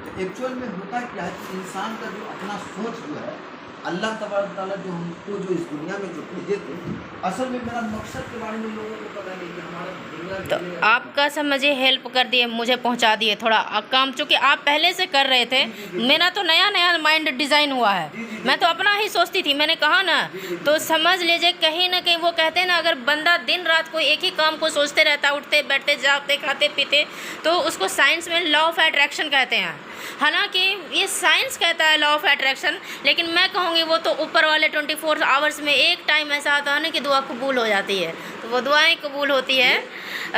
तो एक्चुअल में होता क्या है कि इंसान का जो अपना सोच जो है, अल्लाह तबारक ताला जो हमको जो इस दुनिया में जो भेजे थे, असल में मेरा मकसद के बारे में लोगों को पता नहीं कि हमारा दुनिया तो भेजे आपका समझिए हेल्प कर दिए, मुझे पहुंचा दिए थोड़ा काम, चूँकि आप पहले से कर रहे थे। मेरा तो नया नया माइंड डिज़ाइन हुआ है, मैं तो अपना ही सोचती थी। मैंने कहा ना, तो समझ लीजिए कहीं ना कहीं वो कहते हैं ना, अगर बंदा दिन रात को एक ही काम को सोचते रहता, उठते बैठते जागते खाते पीते, तो उसको साइंस में लॉ ऑफ अट्रैक्शन कहते हैं। हालांकि ये साइंस कहता है लॉ ऑफ अट्रैक्शन, लेकिन मैं कहूँगी वो तो ऊपर वाले 24 आवर्स में एक टाइम ऐसा आता है ना कि दुआ कबूल हो जाती है, तो वो दुआएं कबूल होती है।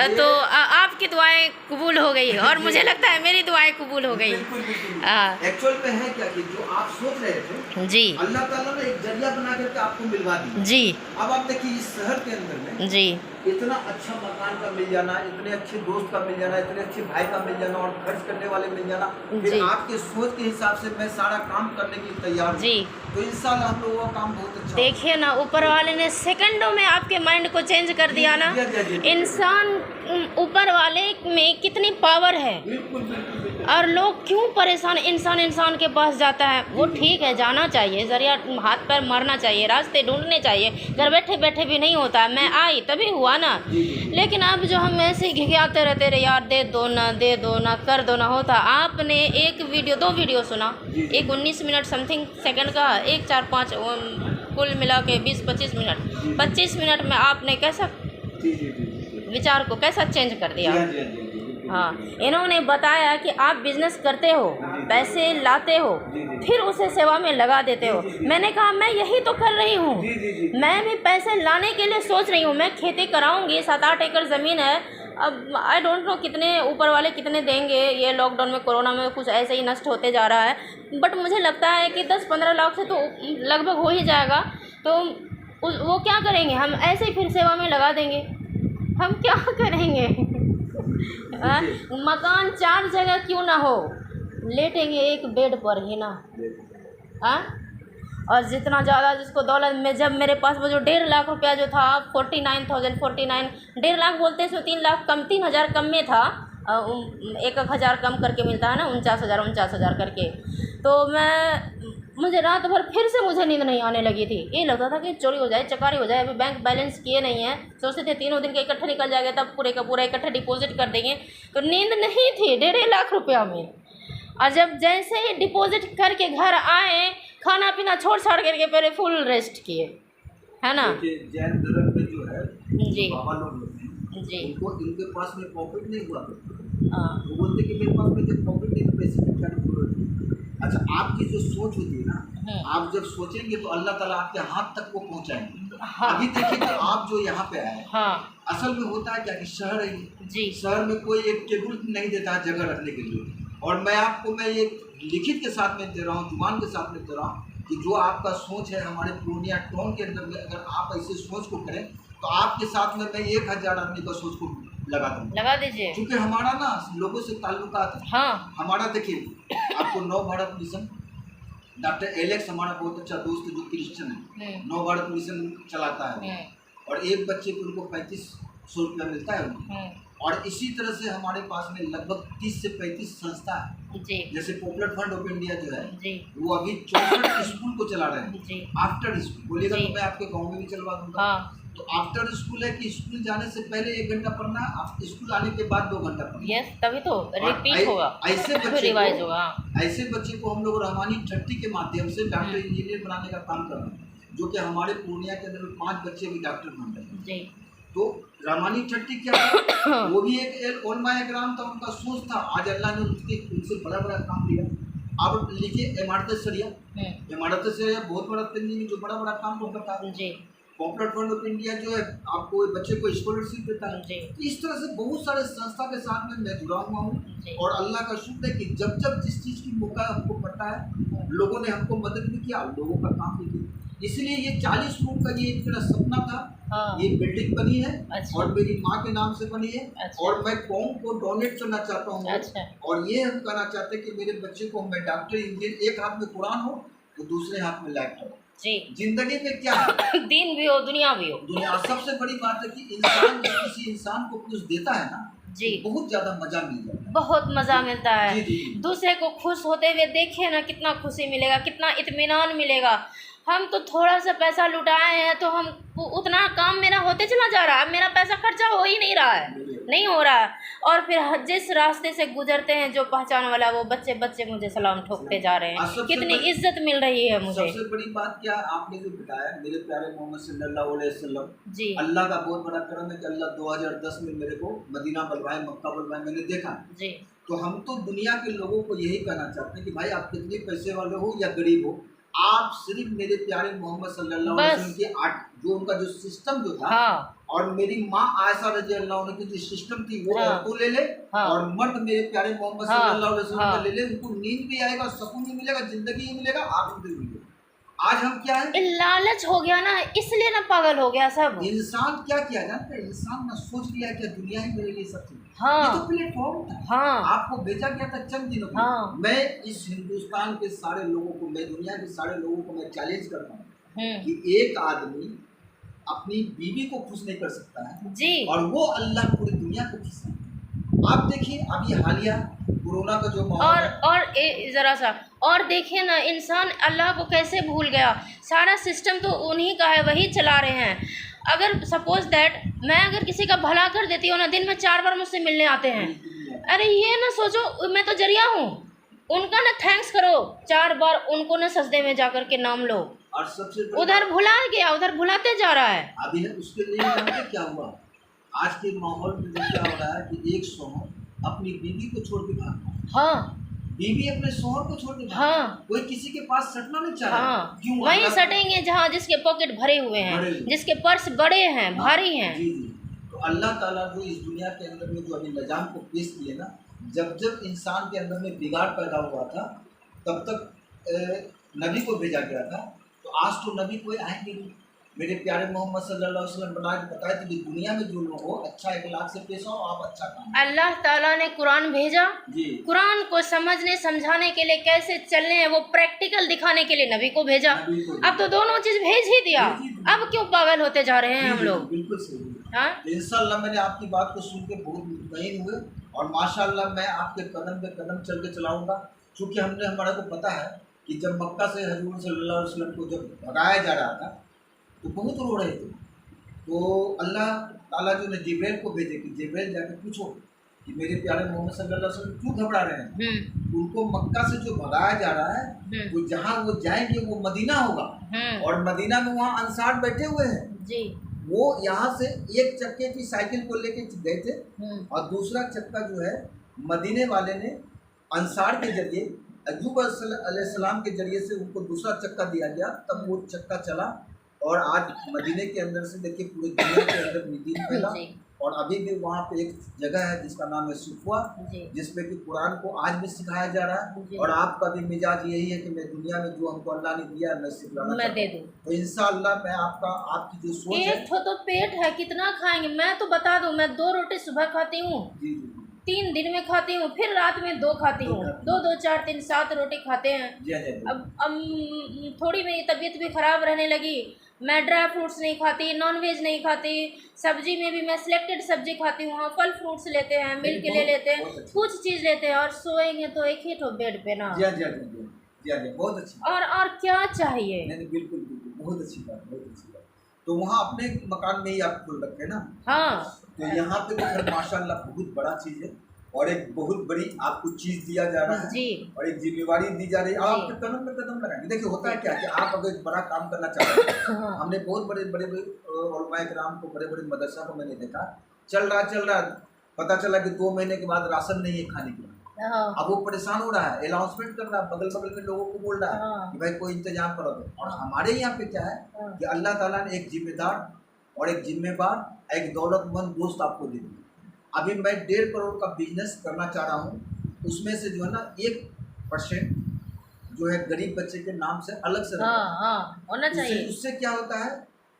तो आपकी दुआएं कबूल हो गई और मुझे लगता है मेरी दुआएं कबूल हो गई। एक्चुअल में है क्या कि जो आप सोच रहे थे जी अल्लाह ताला ने एक जरिया बना करके आपको मिलवा दिया। जी अब आप देखिए इस शहर के अंदर में जी इतना अच्छा मकान का मिल जाना, इतने अच्छे दोस्त का मिल जाना, इतने अच्छे भाई का मिल जाना और खर्च करने वाले मिल जाना, जी। फिर आपके सोच के हिसाब से मैं सारा काम करने के लिए तैयार हूँ। जी तो इंशाल्लाह हम लोगों का काम बहुत अच्छा देखिए ना, ऊपर वाले ने सेकंडों में आपके माइंड को चेंज कर दिया ना। इंसान ऊपर वाले में कितनी पावर है, बिल्कुल बिल्कुल बिल्कुल। और लोग क्यों परेशान, इंसान के पास जाता है। वो ठीक है, जाना चाहिए, जरिया हाथ पैर मारना चाहिए, रास्ते ढूंढने चाहिए, घर बैठे बैठे भी नहीं होता। मैं आई तभी हुआ ना, लेकिन अब जो हम ऐसे ही घिघियाते रहते रहे, यार दे दो ना, दे दो ना, कर दो ना होता। आपने एक वीडियो, 2 वीडियो सुना, एक 19 मिनट समथिंग सेकंड का, एक 4-5 कुल मिला के 20-25 मिनट, 25 मिनट में आपने कैसा विचार को कैसा चेंज कर दिया। हाँ, इन्होंने बताया कि आप बिजनेस करते हो, पैसे लाते हो, फिर उसे सेवा में लगा देते हो। मैंने कहा मैं यही तो कर रही हूँ, मैं भी पैसे लाने के लिए सोच रही हूँ। मैं खेती कराऊंगी, 7-8 एकड़ ज़मीन है। अब आई डोंट नो कितने ऊपर वाले कितने देंगे। ये लॉकडाउन में, कोरोना में कुछ ऐसे ही नष्ट होते जा रहा है, बट मुझे लगता है कि 10-15 लाख से तो लगभग हो ही जाएगा। तो वो क्या करेंगे, हम ऐसे ही फिर सेवा में लगा देंगे, हम क्या करेंगे। मकान 4 जगह क्यों ना हो, लेटेंगे एक बेड पर ही ना। और जितना ज़्यादा जिसको दौलत में, जब मेरे पास वो जो 1.5 लाख रुपया जो था, 49,049, 1.5 लाख बोलते हैं, 3 लाख कम, 3,000 कम में था। 1,000 कम करके मिलता है ना, 49,000 करके। तो मुझे रात भर फिर से मुझे नींद नहीं आने लगी थी। ये लगता था कि चोरी हो जाए, चकारी हो जाए। अभी बैंक बैलेंस किए नहीं है, सोचते थे 3 दिन के इकट्ठे निकल जाएगा, तब पूरे का पूरा इकट्ठे डिपॉजिट कर देंगे। तो नींद नहीं थी 1.5 लाख रुपया में। और जब जैसे ही डिपॉजिट करके घर आए, खाना पीना छोड़ छाड़ करके पहले फुल रेस्ट किए, है ना। जैन धर्म में जो है जी बाबा लोग होते हैं, जी इनके पास में प्रॉफिट नहीं हुआ, हाँ वो बोलते कि मेरे पास में जब प्रॉफिट नहीं तो पैसे की क्या जरूरत है। अच्छा, आपकी जो सोच होती है ना, आप जब सोचेंगे तो अल्लाह ताला आपके हाथ तक को पहुंचाएंगे। हाँ अभी देखिए कि आप जो यहाँ पे आए, हाँ असल में होता है क्या कि शहर है, जी शहर में कोई एक टेबल नहीं देता है जगह रखने के लिए। और मैं आपको ये लिखित के साथ में दे रहा हूँ, जुबान के साथ में दे रहा हूँ कि जो आपका सोच है हमारे पूर्णिया टाउन के अंदर में, अगर आप ऐसे सोच को करें तो आपके साथ में मैं 1,000 आदमी का सोच को लगा दूँगा, लगा दीजिए। क्योंकि हमारा ना लोगों से ताल्लुकात है। हाँ हमारा देखिए, आपको नव भारत मिशन, डॉक्टर एलेक्स हमारा बहुत अच्छा दोस्त है जो क्रिश्चियन है, नव भारत मिशन चलाता है, और एक बच्चे को उनको 3500 रुपया मिलता है। और इसी तरह से हमारे पास में लगभग 30 से 35 संस्था है जी जैसे पॉपुलर फ्रंट ऑफ इंडिया जो है जी वो अभी 64 स्कूल को चला रहे हैं। जी आफ्टर स्कूल बोलिएगा जी। तो मैं आपके गांव में भी चलवा दूंगा। हाँ तो आफ्टर स्कूल है कि स्कूल जाने से पहले 1 घंटा पढ़ना, स्कूल आने के बाद 2 घंटा पढ़ना। यस, तभी तो रिपीट होगा, ऐसे बच्चे रिवाइज होगा। ऐसे बच्चे को हम लोग रहमानी छट्टी के माध्यम से डॉक्टर इंजीनियर बनाने का काम कर रहे हैं, जो कि हमारे पूर्णिया के अंदर 5 बच्चे भी डॉक्टर बन रहे हैं। जी तो रामानी छट्टी क्या है, वो भी एक ग्राम था, उनका सोच था। आज अल्लाह ने उनसे बड़ा बड़ा काम लिया। अब लिखिए इमारत सरिया बहुत बड़ा तंजीम जो बड़ा बड़ा काम वो करता है। जी पॉपुलर फ्रंट ऑफ इंडिया जो है आपको बच्चे को स्कॉलरशिप देता है। जी इस तरह से बहुत सारे संस्था के साथ में मैं जुड़ा हुआ हूँ, और अल्लाह का शुक्र है कि जब जब जिस चीज़ की मौका हमको पड़ता है, लोगों ने हमको मदद भी किया, लोगों का काम भी किया। इसलिए ये 40 रूम का ये एक मेरा सपना था। हाँ। ये बिल्डिंग बनी है। अच्छा। और मेरी माँ के नाम से बनी है। अच्छा। और मैं कौम को डोनेट करना चाहता हूँ। अच्छा। और ये हम कहना चाहते हैं कि मेरे बच्चे को मैं डॉक्टर इंजीनियर, एक हाथ में कुरान हो तो दूसरे हाथ में लैपटॉप। जी। जिंदगी में क्या है, दिन भी हो दुनिया भी हो। दुनिया सबसे बड़ी बात है कि इंसान जब किसी इंसान को कुछ देता है ना, जी, बहुत ज्यादा मजा मिल जाता है। बहुत मज़ा मिलता है। जी, जी। दूसरे को खुश होते हुए देखिए ना, कितना खुशी मिलेगा, कितना इत्मीनान मिलेगा। हम तो थोड़ा सा पैसा लुटाए हैं तो हम उतना काम मेरा होते चला जा रहा है, अब मेरा पैसा खर्चा हो ही नहीं रहा है, नहीं हो रहा है। और फिर जिस रास्ते से गुजरते हैं जो पहचान वाला, वो बच्चे बच्चे मुझे सलाम ठोकते जा रहे हैं, कितनी इज्जत मिल रही है मुझे। सबसे बड़ी बात क्या आपने जो बताया, मेरे प्यारे मोहम्मद सल्लल्लाहु अलैहि वसल्लम जी, अल्लाह का बहुत बड़ा करम है कि अल्लाह 2010 में मेरे को मदीना बुलवाए, मक्का बुलवाए, मैंने देखा। जी, तो हम तो दुनिया के लोगों को यही कहना चाहते हैं कि भाई आप कितने पैसे वाले हो या गरीब हो, आप सिर्फ मेरे प्यारे मोहम्मद सल्लल्लाहु अलैहि वसल्लम के जो उनका जो सिस्टम जो था, हाँ, और मेरी माँ आयशा रजी अल्लाह अन्हा की जो सिस्टम थी वो हाँ, औरतों ले ले, हाँ, और मर्द मेरे प्यारे मोहम्मद हाँ, सल्लल्लाहु अलैहि वसल्लम हाँ, का ले ले, उनको नींद भी आएगा, सुकून भी मिलेगा, जिंदगी भी मिलेगा, आखिरत भी मिलेगा। आज हम क्या है, लालच हो गया ना, इसलिए ना पागल हो गया सब। इंसान क्या किया जानते हैं, इंसान ना सोच लिया कि दुनिया ही मेरे लिए सब चीज। हाँ, ये तो प्लेटफॉर्म था, हाँ, आपको भेजा गया था चंद दिनों के लिए। हाँ, मैं इस हिंदुस्तान के सारे लोगों को, मैं दुनिया के सारे लोगों को मैं चैलेंज करता हूँ कि एक आदमी अपनी बीवी को खुश नहीं कर सकता है जी, और वो अल्लाह पूरी दुनिया को खुश है। आप देखिए अब ये हालिया कोरोना का जो माहौल है, और ज़रा सा और देखिए ना, इंसान अल्लाह को कैसे भूल गया। सारा सिस्टम तो उन्हीं का है, वही चला रहे हैं। अगर सपोज दैट मैं अगर किसी का भला कर देती हूँ ना, दिन में 4 बार मुझसे मिलने आते हैं, अरे ये ना सोचो मैं तो जरिया हूँ, उनका ना थैंक्स करो 4 बार, उनको ना सजदे में जाकर के नाम लो। और सबसे बड़ी उधर भुला गया, उधर भुलाते जा रहा है। अभी है उसके लिए जानते क्या हुआ, आज के माहौल में जो क्या हो रहा है कि एक शौहर अपनी बीवी को छोड़ के भाग रहा है, हाँ, बीवी अपने शौहर को छोड़ के भाग रहा है। हाँ, कोई किसी के पास सटना नहीं चाह रहा। हाँ, क्यों? वहीं अल्लाह- सटेंगे जहाँ जिसके पॉकेट भरे हुए हैं, भरे हुए। जिसके पर्स बड़े हैं, भारी हैं। जी जी। तो अल्लाह ताला जो इस दुनिया के अंदर में जो अभी निजाम को पेश किए ना, जब जब इंसान के अंदर में बिगाड़ पैदा हुआ था तब तक नबी को भेजा गया था। तो आज तो नबी कोई आएंगे नहीं। मेरे प्यारे मोहम्मद सल्लल्लाहु अलैहि वसल्लम बताए थे कि दुनिया में जो लोग हो अच्छा इखलाक से पेश आओ, आप अच्छा काम। अल्लाह ताला ने कुरान भेजा, जी कुरान को समझने समझाने के लिए, कैसे चलने हैं वो प्रैक्टिकल दिखाने के लिए नबी को भेजा। नबी को अब तो दोनों चीज भेज ही दिया, भेज ही दिया। अब क्यों पागल होते जा रहे हैं हम जी, लोग। बिल्कुल सही। हाँ, इंशाअल्लाह मैंने आपकी बात को सुन के बहुत मुतमईन हुए और माशाअल्लाह मैं आपके कदम पे कदम चल के चलाऊंगा, क्योंकि हमारे को पता है कि जब मक्का से हजूर सल्लल्लाहु अलैहि वसल्लम को जब भगाया जा रहा था तो बहुत रो रहे थे। तो अल्लाह ताला जो ने जिब्राइल को भेजे कि जिब्राइल जाके पूछो कि मेरे प्यारे मोहम्मद सल्लल्लाहु अलैहि वसल्लम क्यों घबरा रहे हैं। उनको मक्का से जो भगाया जा रहा है वो जहाँ वो जाएंगे वो मदीना होगा, और मदीना में वहाँ अंसार बैठे हुए हैं जी, वो यहाँ से एक चक्के की साइकिल को लेके गए थे और दूसरा चक्का जो है मदीने वाले ने अंसार के जरिए अय्यूब अलैहिस्सलाम के जरिए से उनको दूसरा चक्का दिया गया, तब वो चक्का चला और आज मदीने के अंदर से देखिए पूरे दुनिया के अंदर दीन फैला। और अभी भी वहाँ पे एक जगह है जिसका नाम है सुफवा, जिसमें कि कुरान को आज भी सिखाया जा रहा है। और आपका भी मिजाज यही है कि मैं दुनिया में जो हमको अल्लाह ने दिया मैं सिखाना मैं दे दूँ। तो इंशाअल्लाह मैं आपकी जो सोच है, एक तो पेट है, कितना खाएंगे। मैं तो बता दूं, मैं 2 रोटी सुबह खाती हूँ, जी जी 3 दिन में खाती हूँ, फिर रात में 2 खाती हूँ, 2 2 4 3 7 रोटी खाते हैं। जी जी अब थोड़ी मेरी तबीयत भी ख़राब रहने लगी, मैं ड्राई फ्रूट्स नहीं खाती, नॉन वेज नहीं खाती, सब्जी में भी मैं सिलेक्टेड सब्जी खाती हूँ। हाँ, फल फ्रूट्स लेते हैं, मिल्क ले लेते हैं, कुछ चीज़ लेते हैं, और सोएंगे तो एक ही ठो बेड पे ना। जी जी जी जी जी बहुत अच्छी। और क्या चाहिए। नहीं बिल्कुल बिल्कुल बहुत अच्छी बात, बहुत अच्छी बात। तो वहाँ अपने मकान में ही आप खोल रखे ना। हाँ, तो यहाँ पे तो फिर माशाल्लाह बहुत बड़ा चीज़ है और एक बहुत बड़ी आपको चीज़ दिया जा रहा है जी, और एक जिम्मेवारी दी जा रही है। आप पे कदम लगाएंगे। देखिए होता है क्या कि आप अगर एक बड़ा काम करना चाहते हैं, हमने बहुत बड़े बड़े उलमाए किराम को, बड़े बड़े मदरसा को मैंने देखा चल रहा, पता चला कि 2 महीने के बाद राशन नहीं है खाने के लिए। अब वो परेशान हो रहा है, अनाउंसमेंट कर रहा है, बगल बगल में लोगों को बोल रहा है कि भाई कोई इंतजाम करो दो। और हमारे यहाँ पे क्या है कि अल्लाह ताला ने एक जिम्मेदार और एक जिम्मेवार, एक दौलतमंद दोस्त आपको दे दिया। अभी मैं 1.5 करोड़ का बिजनेस करना चाह रहा हूँ, उसमें से जो है ना 1% जो है गरीब बच्चे के नाम से अलग से होना चाहिए। उससे क्या होता है,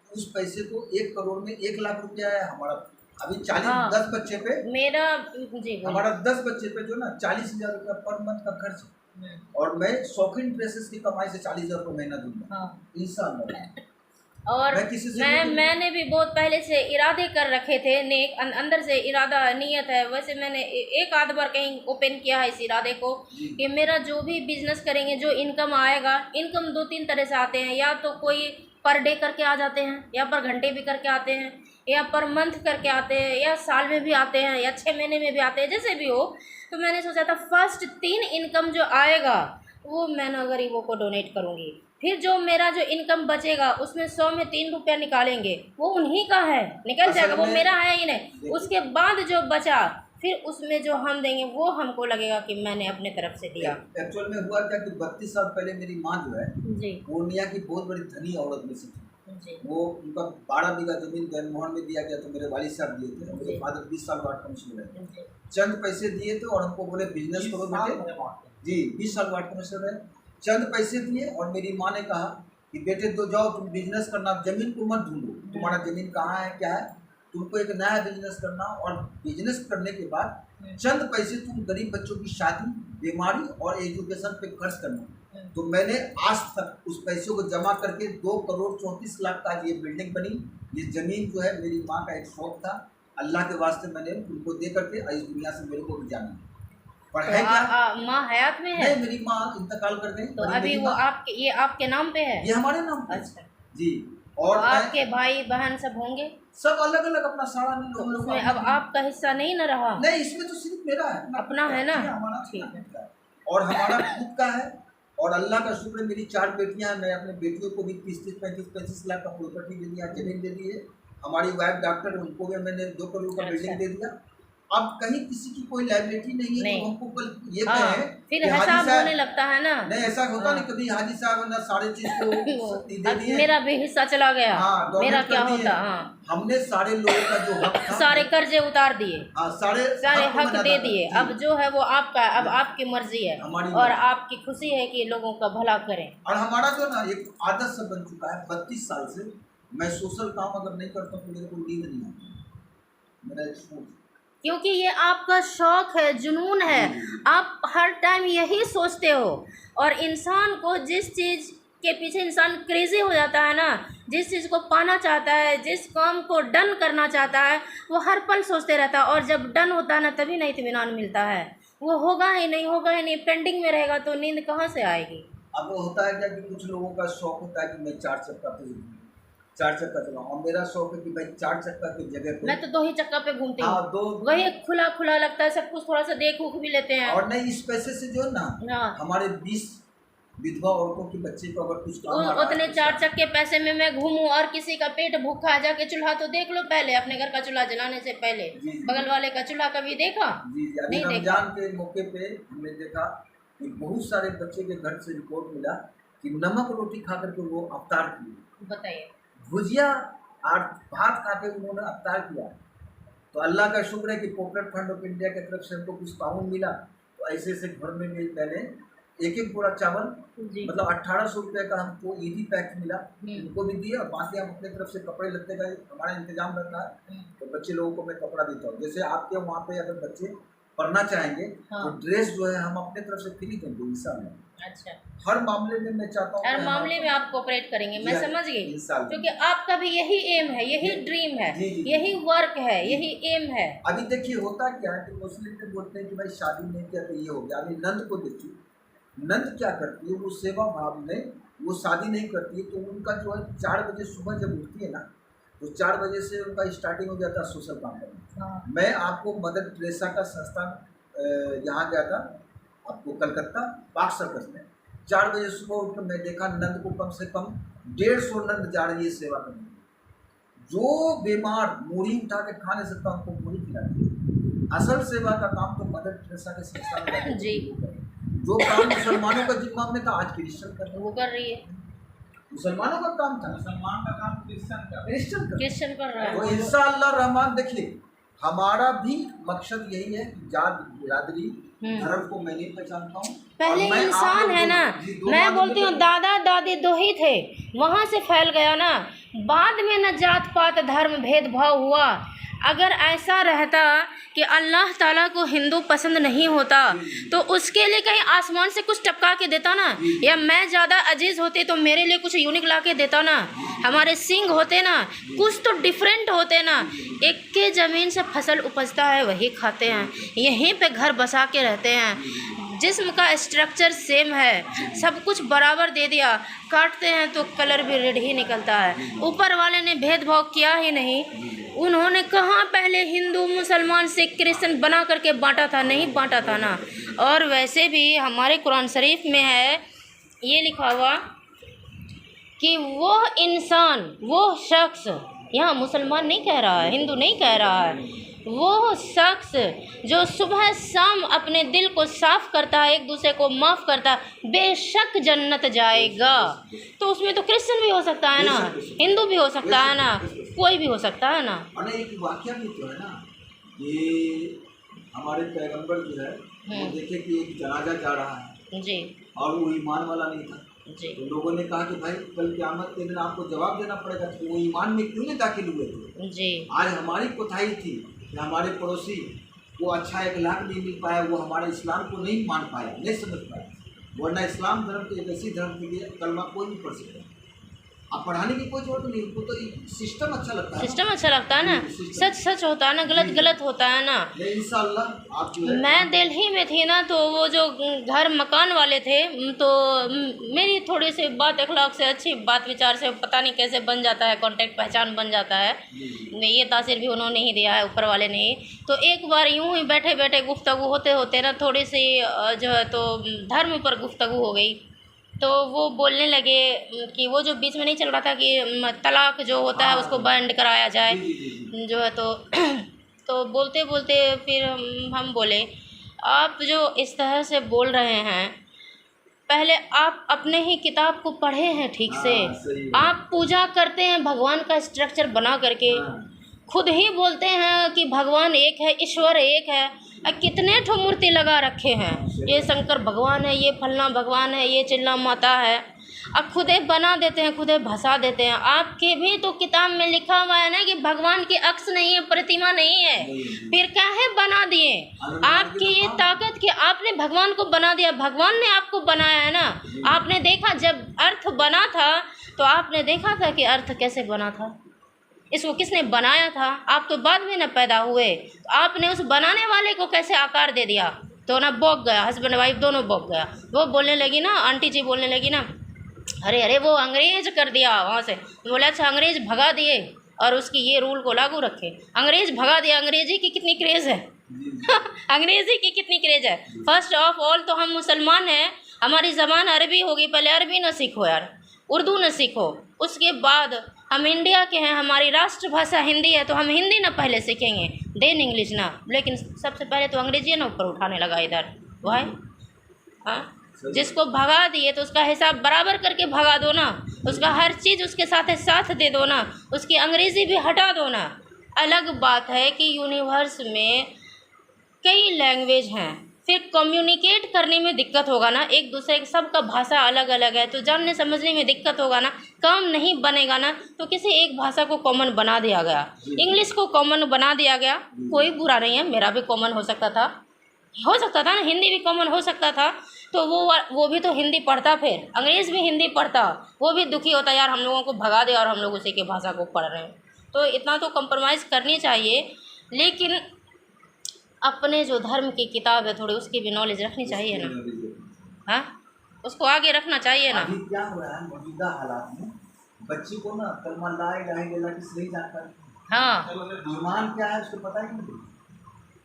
उस पैसे को 1 करोड़ में 1 लाख रुपया है हमारा। अभी 10 बच्चे पे मेरा जी हमारा 10 बच्चे पे जो ना 40,000 रुपया पर मंथ का खर्च है, और मैं शौकीन ड्रेसेस की कमाई से 40,000 रुपये महीना दूंगा इंशाअल्लाह। और मैं किसी से नहीं- मैंने भी बहुत पहले से इरादे कर रखे थे, नेक अंदर से इरादा नियत है। वैसे मैंने एक आध बार कहीं ओपन किया है इस इरादे को कि मेरा जो भी बिजनेस करेंगे, जो इनकम आएगा, इनकम 2-3 तरह से आते हैं। या तो कोई पर डे करके आ जाते हैं, या पर घंटे भी करके आते हैं, या पर मंथ करके आते हैं, या साल में भी आते हैं, या 6 महीने में भी आते हैं, जैसे भी हो। तो मैंने सोचा था फर्स्ट 3 इनकम जो आएगा वो मैं ना गरीबों को डोनेट करूँगी। फिर जो मेरा जो इनकम बचेगा उसमें 100 में 3 रुपया निकालेंगे, वो उन्हीं का है, निकल जाएगा, वो मेरा है ही नहीं। उसके बाद जो बचा फिर उसमें जो हम देंगे वो हमको लगेगा कि मैंने अपने तरफ से दिया। एक्चुअल में हुआ क्या कि 32 साल पहले मेरी माँ जो है जी पूर्णिया की बहुत बड़ी धनी औरत में से थी। जी वो उनका 12 बीघा जमीन जगनमोहन में दिया गया था, मेरे वालिद साहब दिए थे। मेरे फादर 20 साल वार्ड काउंसिलर है, जी चंद पैसे दिए थे और हमको बोले बिजनेस करो बेटे। जी 20 साल वार्ड काउंसिलर है, चंद पैसे दिए और मेरी माँ ने कहा कि बेटे तो जाओ तुम बिजनेस करना, जमीन को मत ढूंढो, तुम्हारा जमीन कहाँ है क्या है, तुमको एक नया बिजनेस करना। और बिजनेस करने के बाद चंद पैसे तुम गरीब बच्चों की शादी, बीमारी और एजुकेशन पे खर्च करना। तो मैंने आज तक उस पैसों को जमा करके 2 करोड़ 34 लाख का ये बिल्डिंग बनी। ये ज़मीन जो है मेरी माँ का एक शौक था, अल्लाह के वास्ते मैंने उनको दे करके इस दुनिया से मेरे को भी जाना। पर तो है क्या, माँ हयात में है? नहीं मेरी माँ इंतकाल कर गई। तो अभी वो आपके ये आपके नाम पे है? ये हमारे नाम पे। अच्छा जी। तो और आपके भाई बहन सब होंगे? सब अलग अलग अपना सारा तो उसमें अब आपका हिस्सा नहीं न रहा? नहीं, इसमें तो सिर्फ मेरा है, अपना है ना? हमारा ठीक है। और हमारा खुद का है। और अल्लाह का शुक्र है मेरी 4 बेटियां हैं, मैं अपने बेटियों को भी 30-35 लाख का प्रॉपर्टी दे दिया, जमीन दे दी है। हमारी वाइफ डॉक्टर, उनको भी मैंने 2 करोड़ का बिल्डिंग दे दिया। अब कहीं किसी की कोई लाइबिलिटी नहीं है। नहीं। तो हमको कल ये हाँ, कहें फिर कि हाजी हिसाब साहब- होने लगता है ना। नहीं ऐसा होता हाँ। नहीं, कभी हाजी साहब ना सारे चीज को शक्ति दे अब दिए। मेरा भी हिस्सा चला गया। हाँ, donate मेरा कर क्या दिए। होता? हाँ, हमने सारे लोगों का जो हक था, सारे कर्जे उतार दिए, हाँ, सारे सारे को हक मैंने दे अदा दिए। किया। अब जो है वो आपका है, अब आपकी मर्जी है हमारी और मर्जी। आपकी खुशी है कि लोगों का भला करें। और हमारा जो ना एक आदत सा बन चुका है 32 साल से, मैं सोशल काम अगर नहीं करता तो मेरे को नींद नहीं आती। मेरा एक सोच, क्योंकि ये आपका शौक है, जुनून है, आप हर टाइम यही सोचते हो। और इंसान को जिस चीज़ के पीछे इंसान क्रेजी हो जाता है ना, जिस चीज़ को पाना चाहता है, जिस काम को डन करना चाहता है, वो हर पल सोचते रहता है। और जब डन होता है ना तभी ना इत्मीनान मिलता है। वो होगा ही नहीं, होगा ही नहीं, पेंडिंग में रहेगा तो नींद कहाँ से आएगी? अब वो होता है क्या कि कुछ लोगों का शौक होता है कि मैं 4 चक्का चलाऊं, और मेरा शौक है कि भाई 4 चक्का की जगह पे मैं तो 2 ही चक्का पे घूमती हाँ, हूँ, 2 वही खुला खुला लगता है, सब कुछ थोड़ा सा देख उख भी लेते हैं। और नहीं, इस पैसे से जो है ना हाँ, हमारे 20 विधवा औरतों के बच्चे को अगर कुछ काम आ रहा है उतने तो 4 चक्के पैसे में मैं घूमूं और किसी का पेट भूखा है, जाके चूल्हा तो देख लो पहले, अपने घर का चूल्हा जलाने से पहले जी। बगल वाले का चूल्हा कभी देखा? जी जी। अभी नहीं देखा। रमजान के मौके पे हमने देखा कि बहुत सारे बच्चे के घर से रिपोर्ट मिला कि नमक रोटी खा करके वो अफ्तार किए, बताइए। भुजिया और भात खा के उन्होंने अफ्तार किया। तो अल्लाह का शुक्र है कि पॉपुलर फ्रंट ऑफ इंडिया की तरफ से हमको कुछ ताउन मिला। तो ऐसे ऐसे घर में मैंने एक बोरा चावल, जी मतलब 1800 रुपये का हमको ईदी पैक मिला, हम्म। उनको भी दिया। और बाकी हम अपने तरफ से कपड़े लत्ते का हमारा इंतजाम रहता है, तो बच्चे लोगों को मैं कपड़ा देता हूँ। जैसे आपके वहाँ पे अगर बच्चे पढ़ना चाहेंगे हाँ। तो ड्रेस जो है हम अपने तरफ से फ्री देंगे इंशाल्लाह। अच्छा, हर मामले में मैं चाहता हूँ हर कि मामले हम- में आप कोऑपरेट करेंगे, मैं जी, समझ गई। इंशाल्लाह। क्योंकि आपका भी यही एम है, यही जी, ड्रीम है, जी, जी, जी। यही वर्क है, यही एम है। अभी देखिए होता क्या है कि मुस्लिम में बोलते हैं कि भाई शादी नहीं किया तो ये हो गया। अभी नंद को देखिए, नंद क्या करती है, वो सेवा भाव में वो शादी नहीं करती है। तो उनका जो है 4 बजे सुबह जब उठती है ना, तो 4 बजे से उनका स्टार्टिंग हो जाता है सोशल काम करना। हाँ। मैं आपको मदर टेरेसा का संस्थान यहाँ गया था, आपको कलकत्ता पार्क सर्कस में। 4 बजे सुबह उठकर मैं देखा नंद को कम से कम 150 नंद जा रही है सेवा करने। जो बीमार मूढ़ी उठा के खा नहीं सकता उनको मूढ़ी खिलाती है। असल सेवा का काम तो मदर टेरेसा के संस्थान में जाके जी। जो काम मुसलमानों का जिम्मा में था आज क्रिश्चियन कर रहे हैं। वो कर रही है, मुसलमानों का काम था, मुसलमान का काम क्रिश्चियन का क्रिश्चियन कर। क्वेश्चन कर रहा तो है। इंशाअल्लाह रहमान देखिए हमारा भी मकसद यही है कि जात बिरादरी धर्म को मैं नहीं पहचानता हूँ। पहले और मैं आप इंसान लोग है ना, जी, दो मैं बातों बोलती हूँ में- दादा दादी 2 ही थे, वहाँ से फैल गया ना। बाद में न जात पात धर्म भेदभाव हुआ। अगर ऐसा रहता कि अल्लाह ताला को हिंदू पसंद नहीं होता तो उसके लिए कहीं आसमान से कुछ टपका के देता ना, या मैं ज़्यादा अजीज़ होती तो मेरे लिए कुछ यूनिक ला के देता ना, हमारे सिंग होते ना, कुछ तो डिफरेंट होते ना। एक के ज़मीन से फसल उपजता है वही खाते हैं, यहीं पे घर बसा के रहते हैं, जिस्म का स्ट्रक्चर सेम है, सब कुछ बराबर दे दिया, काटते हैं तो कलर भी रेड ही निकलता है। ऊपर वाले ने भेदभाव किया ही नहीं। उन्होंने कहाँ पहले हिंदू मुसलमान सिख क्रिश्चियन बना करके बांटा था? नहीं बांटा था ना। और वैसे भी हमारे कुरान शरीफ में है ये लिखा हुआ कि वो इंसान, वो शख्स, यहाँ मुसलमान नहीं कह रहा है, हिंदू नहीं कह रहा है, वो शख्स जो सुबह शाम अपने दिल को साफ़ करता है, एक दूसरे को माफ़ करता है, बेशक जन्नत जाएगा। तो उसमें तो क्रिश्चियन भी हो सकता है ना, हिंदू भी हो सकता है ना, कोई भी हो सकता है ना। और एक वाकया भी तो है ना, ये हमारे पैगंबर जो है वो देखे कि एक जनाजा जा रहा है जी, और वो ईमान वाला नहीं था जी, तो लोगों ने कहा कि भाई कल क़यामत के दिन आपको जवाब देना पड़ेगा, तो वो ईमान में क्यों नहीं दाखिल हुए थे? जी, आज हमारी कोताही थी कि हमारे पड़ोसी वो अच्छा इखलाक नहीं मिल पाया, वो हमारे इस्लाम को नहीं मान पाया, नहीं समझ पाया। वरना इस्लाम धर्म के एक ऐसी धर्म के लिए कलमा कोई नहीं पढ़ सकता। अब पढ़ाने की कोई जरूरत नहीं, उनको तो सिस्टम अच्छा लगता है, सिस्टम अच्छा लगता है ना, सच सच होता है ना, गलत गलत होता है ना। इंशाअल्लाह। आप जो है मैं दिल्ली में थी ना, तो वो जो घर मकान वाले थे तो मेरी थोड़ी सी बात अखलाक से, अच्छी बात विचार से, पता नहीं कैसे बन जाता है कांटेक्ट, पहचान बन जाता है, ये तासीर भी उन्होंने ही दिया है, ऊपर वाले ने ही। तो एक बार यूं ही बैठे बैठे गुफ्तगू होते होते ना थोड़ी सी जो है तो धर्म पर गुफ्तगू हो गई। तो वो बोलने लगे कि वो जो बीच में नहीं चल रहा था कि तलाक जो होता है उसको बैंड कराया जाए जो है तो बोलते बोलते फिर हम बोले आप जो इस तरह से बोल रहे हैं, पहले आप अपने ही किताब को पढ़े हैं ठीक से? आप पूजा करते हैं भगवान का स्ट्रक्चर बना करके, खुद ही बोलते हैं कि भगवान एक है, ईश्वर एक है, कितने ठो मूर्ति लगा रखे हैं, ये शंकर भगवान है, ये फलना भगवान है, ये चिल्ला माता है, अब खुदे बना देते हैं, खुदे भसा देते हैं। आपके भी तो किताब में लिखा हुआ है ना कि भगवान की अक्स नहीं है, प्रतिमा नहीं है, फिर काहे बना दिए? आपकी ये ताकत कि आपने भगवान को बना दिया, भगवान ने आपको बनाया है ना। आपने देखा जब अर्थ बना था तो आपने देखा था कि अर्थ कैसे बना था, इसको किसने बनाया था? आप तो बाद में न पैदा हुए, तो आपने उस बनाने वाले को कैसे आकार दे दिया? तो ना बौक गया, हस्बैंड वाइफ दोनों बौक गया। वो बोलने लगी ना, आंटी जी बोलने लगी ना, अरे अरे वो अंग्रेज कर दिया वहाँ से। बोला अच्छा अंग्रेज भगा दिए और उसकी ये रूल को लागू रखे, अंग्रेज भगा दिया। अंग्रेजी की कितनी क्रेज़ है अंग्रेजी की कितनी क्रेज़ है। फर्स्ट ऑफ ऑल तो हम मुसलमान हैं, हमारी ज़बान अरबी होगी, पहले अरबी न सीखो यार, उर्दू न सीखो, उसके बाद हम इंडिया के हैं, हमारी राष्ट्रभाषा हिंदी है तो हम हिंदी ना पहले सीखेंगे, देन इंग्लिश ना। लेकिन सबसे पहले तो अंग्रेजी ना ऊपर उठाने लगा इधर भाई। हाँ, जिसको भगा दिए तो उसका हिसाब बराबर करके भगा दो ना, उसका हर चीज़ उसके साथ दे दो ना, उसकी अंग्रेज़ी भी हटा दो ना। अलग बात है कि यूनिवर्स में कई लैंग्वेज हैं, फिर कम्युनिकेट करने में दिक्कत होगा ना, एक दूसरे के सबका भाषा अलग अलग है तो जानने समझने में दिक्कत होगा ना, काम नहीं बनेगा ना। तो किसी एक भाषा को कॉमन बना दिया गया, इंग्लिश को कॉमन बना दिया गया, कोई बुरा नहीं है, मेरा भी कॉमन हो सकता था ना, हिंदी भी कॉमन हो सकता था। तो वो भी तो हिंदी पढ़ता, फिर अंग्रेज़ भी हिंदी पढ़ता, वो भी दुखी होता यार हम लोगों को भगा दे और हम लोग उसी की भाषा को पढ़ रहे हैं। तो इतना तो कंप्रोमाइज़ करनी चाहिए, लेकिन अपने जो धर्म की किताब है थोड़ी उसकी भी नॉलेज रखनी चाहिए ना। हाँ, उसको आगे रखना चाहिए ना। अभी क्या हो रहा है मौजूदा हालात में, बच्ची को ना कलमा ला इलाहा इल्लल्लाह की सही जानकारी, हाँ, ईमान क्या है उसको पता ही नहीं।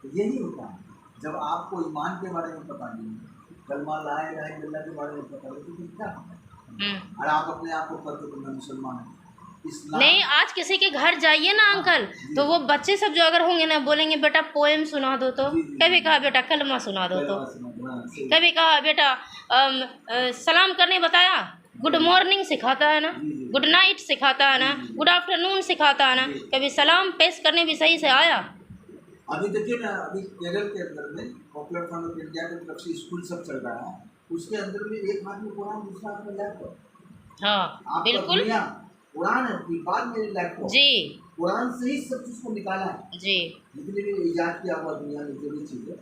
तो यही होता है जब आपको ईमान के बारे में पता नहीं, कलमा ला इलाहा इल्लल्लाह के बारे में पता नहीं तो क्या होता है? और आप अपने आप को कहते हो मैं मुसलमान हूँ। नहीं, आज किसी के घर जाइए ना अंकल, तो वो बच्चे सब जो अगर होंगे ना बोलेंगे बेटा पोएम सुना दो, तो कभी कहा बेटा कलमा सुना दो, तो कभी कहा बेटा सलाम करने बताया, गुड मॉर्निंग सिखाता है ना, गुड नाइट सिखाता है ना, गुड आफ्टरनून सिखाता है ना, कभी सलाम पेश करने भी सही से आया। अभी देखिए ना, अभी केरल के अंदर में पॉपुलर फ्रंट ऑफ इंडिया की तरफ से स्कूल सब चल रहा है, उसके अंदर में एक हाथ में कुरान दूसरा हाथ में लैपटॉप। हाँ बिल्कुल, कुरान है, बाद में लैपटॉप, जी कुरान से ही सब चीज़ को निकाला है, जी जितने भी इजाद किया हुआ दुनिया में जो भी चीज़ है।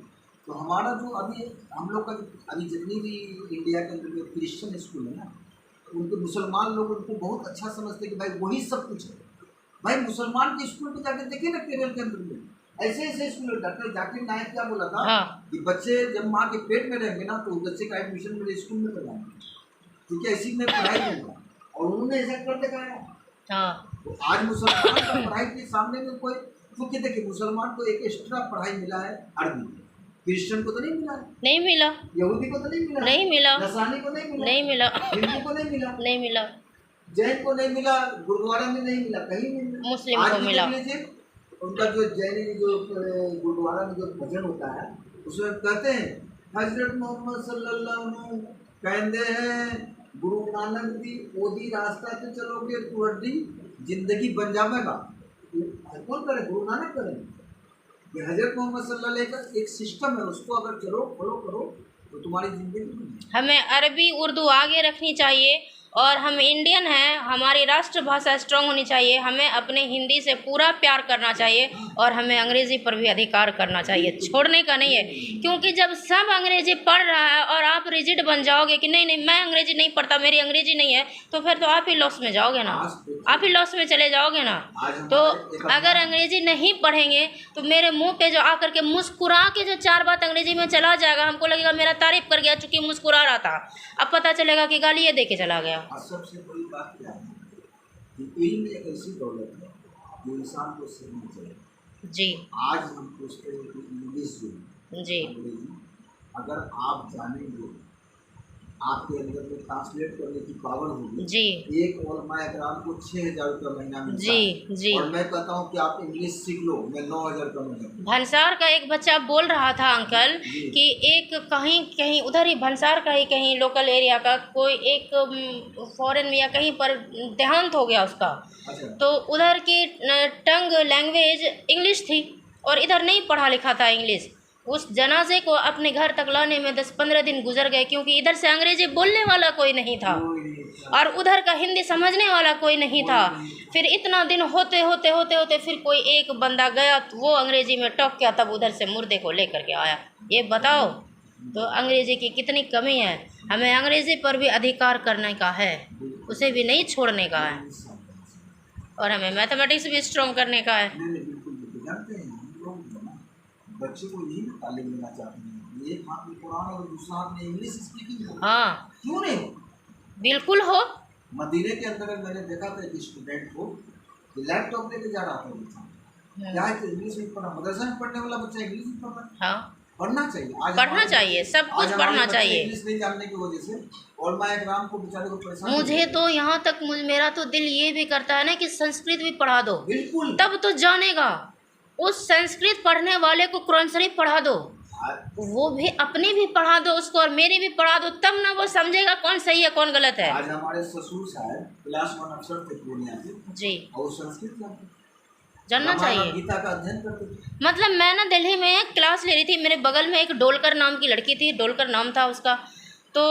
तो हमारा जो अभी हम लोग का अभी जितनी भी इंडिया के अंदर जो क्रिश्चियन स्कूल है ना, उनके मुसलमान लोग उनको बहुत अच्छा समझते हैं कि भाई वही सब कुछ है। भाई मुसलमान के स्कूल में जाके देखिए ना, केरल के अंदर में ऐसे ऐसे स्कूल है। डॉक्टर जाकिर नायक क्या बोला था हाँ कि बच्चे जब माँ के पेट में रहेंगे ना, तो उस बच्चे का एडमिशन मेरे स्कूल में करवाएंगे, क्योंकि ऐसी मैं पढ़ाई दूंगा, और उन्होंने ऐसा कर दिखाया। हाँ तो आज मुसलमान का पढ़ाई के सामने में कोई, क्योंकि देखिए मुसलमान को एक एक्स्ट्रा पढ़ाई मिला है अरबी, क्रिश्चियन को तो नहीं मिला, नहीं मिला, यहूदी को तो नहीं मिला, नहीं मिला, नसरानी को नहीं मिला, नहीं मिला, हिंदू को नहीं मिला, नहीं मिला, जैन को नहीं मिला, गुरुद्वारा में नहीं मिला, कहीं नहीं मिला, मुस्लिम आज को भी मिला। देख लीजिए उनका जो जैन जो गुरुद्वारा में जो भजन होता है, उसमें कहते हैं हजरत मोहम्मद सल्लल्लाहु कहते हैं गुरु नानक दी ओदी रास्ता पे चलोगे तुअड्डी जिंदगी बन जाएगा। कौन करे? गुरु नानक करेंगे। ये हजरत मोहम्मद सल्लल्लाहु अलैहि वसल्लम का एक सिस्टम है, उसको अगर चलो फॉलो करो तो तुम्हारी जिंदगी बन जाएगी। हमें अरबी उर्दू आगे रखनी चाहिए, और हम इंडियन हैं, हमारी राष्ट्रभाषा स्ट्रांग होनी चाहिए। हमें अपने हिंदी से पूरा प्यार करना चाहिए, और हमें अंग्रेज़ी पर भी अधिकार करना चाहिए, छोड़ने का नहीं है। क्योंकि जब सब अंग्रेज़ी पढ़ रहा है और आप रिजिड बन जाओगे कि नहीं नहीं मैं अंग्रेज़ी नहीं पढ़ता, मेरी अंग्रेज़ी नहीं है, तो फिर तो आप ही लॉस में जाओगे ना, आप ही लॉस में चले जाओगे ना। तो अगर अंग्रेज़ी नहीं पढ़ेंगे तो मेरे मुंह पे जो आकर के मुस्कुरा के जो 4 बात अंग्रेज़ी में चला जाएगा, हमको लगेगा मेरा तारीफ़ कर गया चूँकि मुस्कुरा रहा था, अब पता चलेगा कि गाली ये दे के चला गया। और सबसे बड़ी बात क्या है कि इल्म एक ऐसी दौलत है जो इंसान को सीखना चाहिए। जी आज हम पूछते हैं कि इंग्लिश जो जी अंग्रेजी अगर आप जानेंगे, आपके अंदर में ट्रांसलेट करने की पावर होगी। जी एक उलमा इकराम को 6,000 रुपया महीना मिलता जी है, जी। और मैं कहता हूँ कि आप इंग्लिश सीख लो, मैं 9,000 रुपया महीना। भंसार का एक बच्चा बोल रहा था अंकल जी। कि एक कहीं कहीं उधर ही भंसार का ही कहीं लोकल एरिया का कोई एक फॉरेन में या कहीं पर देहांत हो गया उसका, अच्छा, तो उधर की टंग लैंग्वेज इंग्लिश थी और इधर नहीं पढ़ा लिखा था इंग्लिश। उस जनाजे को अपने घर तक लाने में 10-15 दिन गुजर गए, क्योंकि इधर से अंग्रेजी बोलने वाला कोई नहीं था कोई नहीं था। और उधर का हिंदी समझने वाला कोई नहीं था। फिर इतना दिन होते होते होते होते फिर कोई एक बंदा गया, तो वो अंग्रेजी में टॉक किया, तब उधर से मुर्दे को लेकर के आया। ये बताओ तो अंग्रेजी की कितनी कमी है। हमें अंग्रेजी पर भी अधिकार करने का है, उसे भी नहीं छोड़ने का है, और हमें मैथमेटिक्स भी स्ट्रॉन्ग करने का है। नहीं नहीं, बिल्कुल बिल्कुल। जानते हैं हम लोग जो ना बच्चे को यही ना तालीम देना चाहते हैं, एक हाथ में कुरान और दूसरा हाथ में इंग्लिश स्पीकिंग हो। हाँ क्यों नहीं हो? बिल्कुल हो। मदीने के अंदर मैंने देखा था एक स्टूडेंट को लैपटॉप लेके जा रहा था बच्चा, क्या है कि इंग्लिश में पढ़ा, मदरसा में पढ़ने वाला बच्चा इंग्लिश में पढ़ रहा है। हाँ पढ़ना चाहिए, आज पढ़ना हमारे चाहिए, बच्चे- सब कुछ आज हमारे पढ़ना बच्चे चाहिए। इंग्लिश नहीं जानने की वजह से उलमा इकराम को बेचारे को परेशान मुझे तो यहाँ तक मेरा तो दिल ये भी करता है ना कि संस्कृत भी पढ़ा दो, बिल्कुल। तब तो जानेगा। उस संस्कृत पढ़ने वाले को कुरान शरीफ पढ़ा दो, वो भी अपनी भी पढ़ा दो उसको और मेरी भी पढ़ा दो, तब ना वो समझेगा कौन सही है कौन गलत है। आज हमारे ससुर साहब क्लास 1 अफसर थे पूर्णिया से, जी और संस्कृत जानते थे, जानना रामायण चाहिए। गीता का अध्ययन करते थे। मतलब मैं ना दिल्ली में क्लास ले रही थी, मेरे बगल में एक डोलकर नाम की लड़की थी, डोलकर नाम था उसका, तो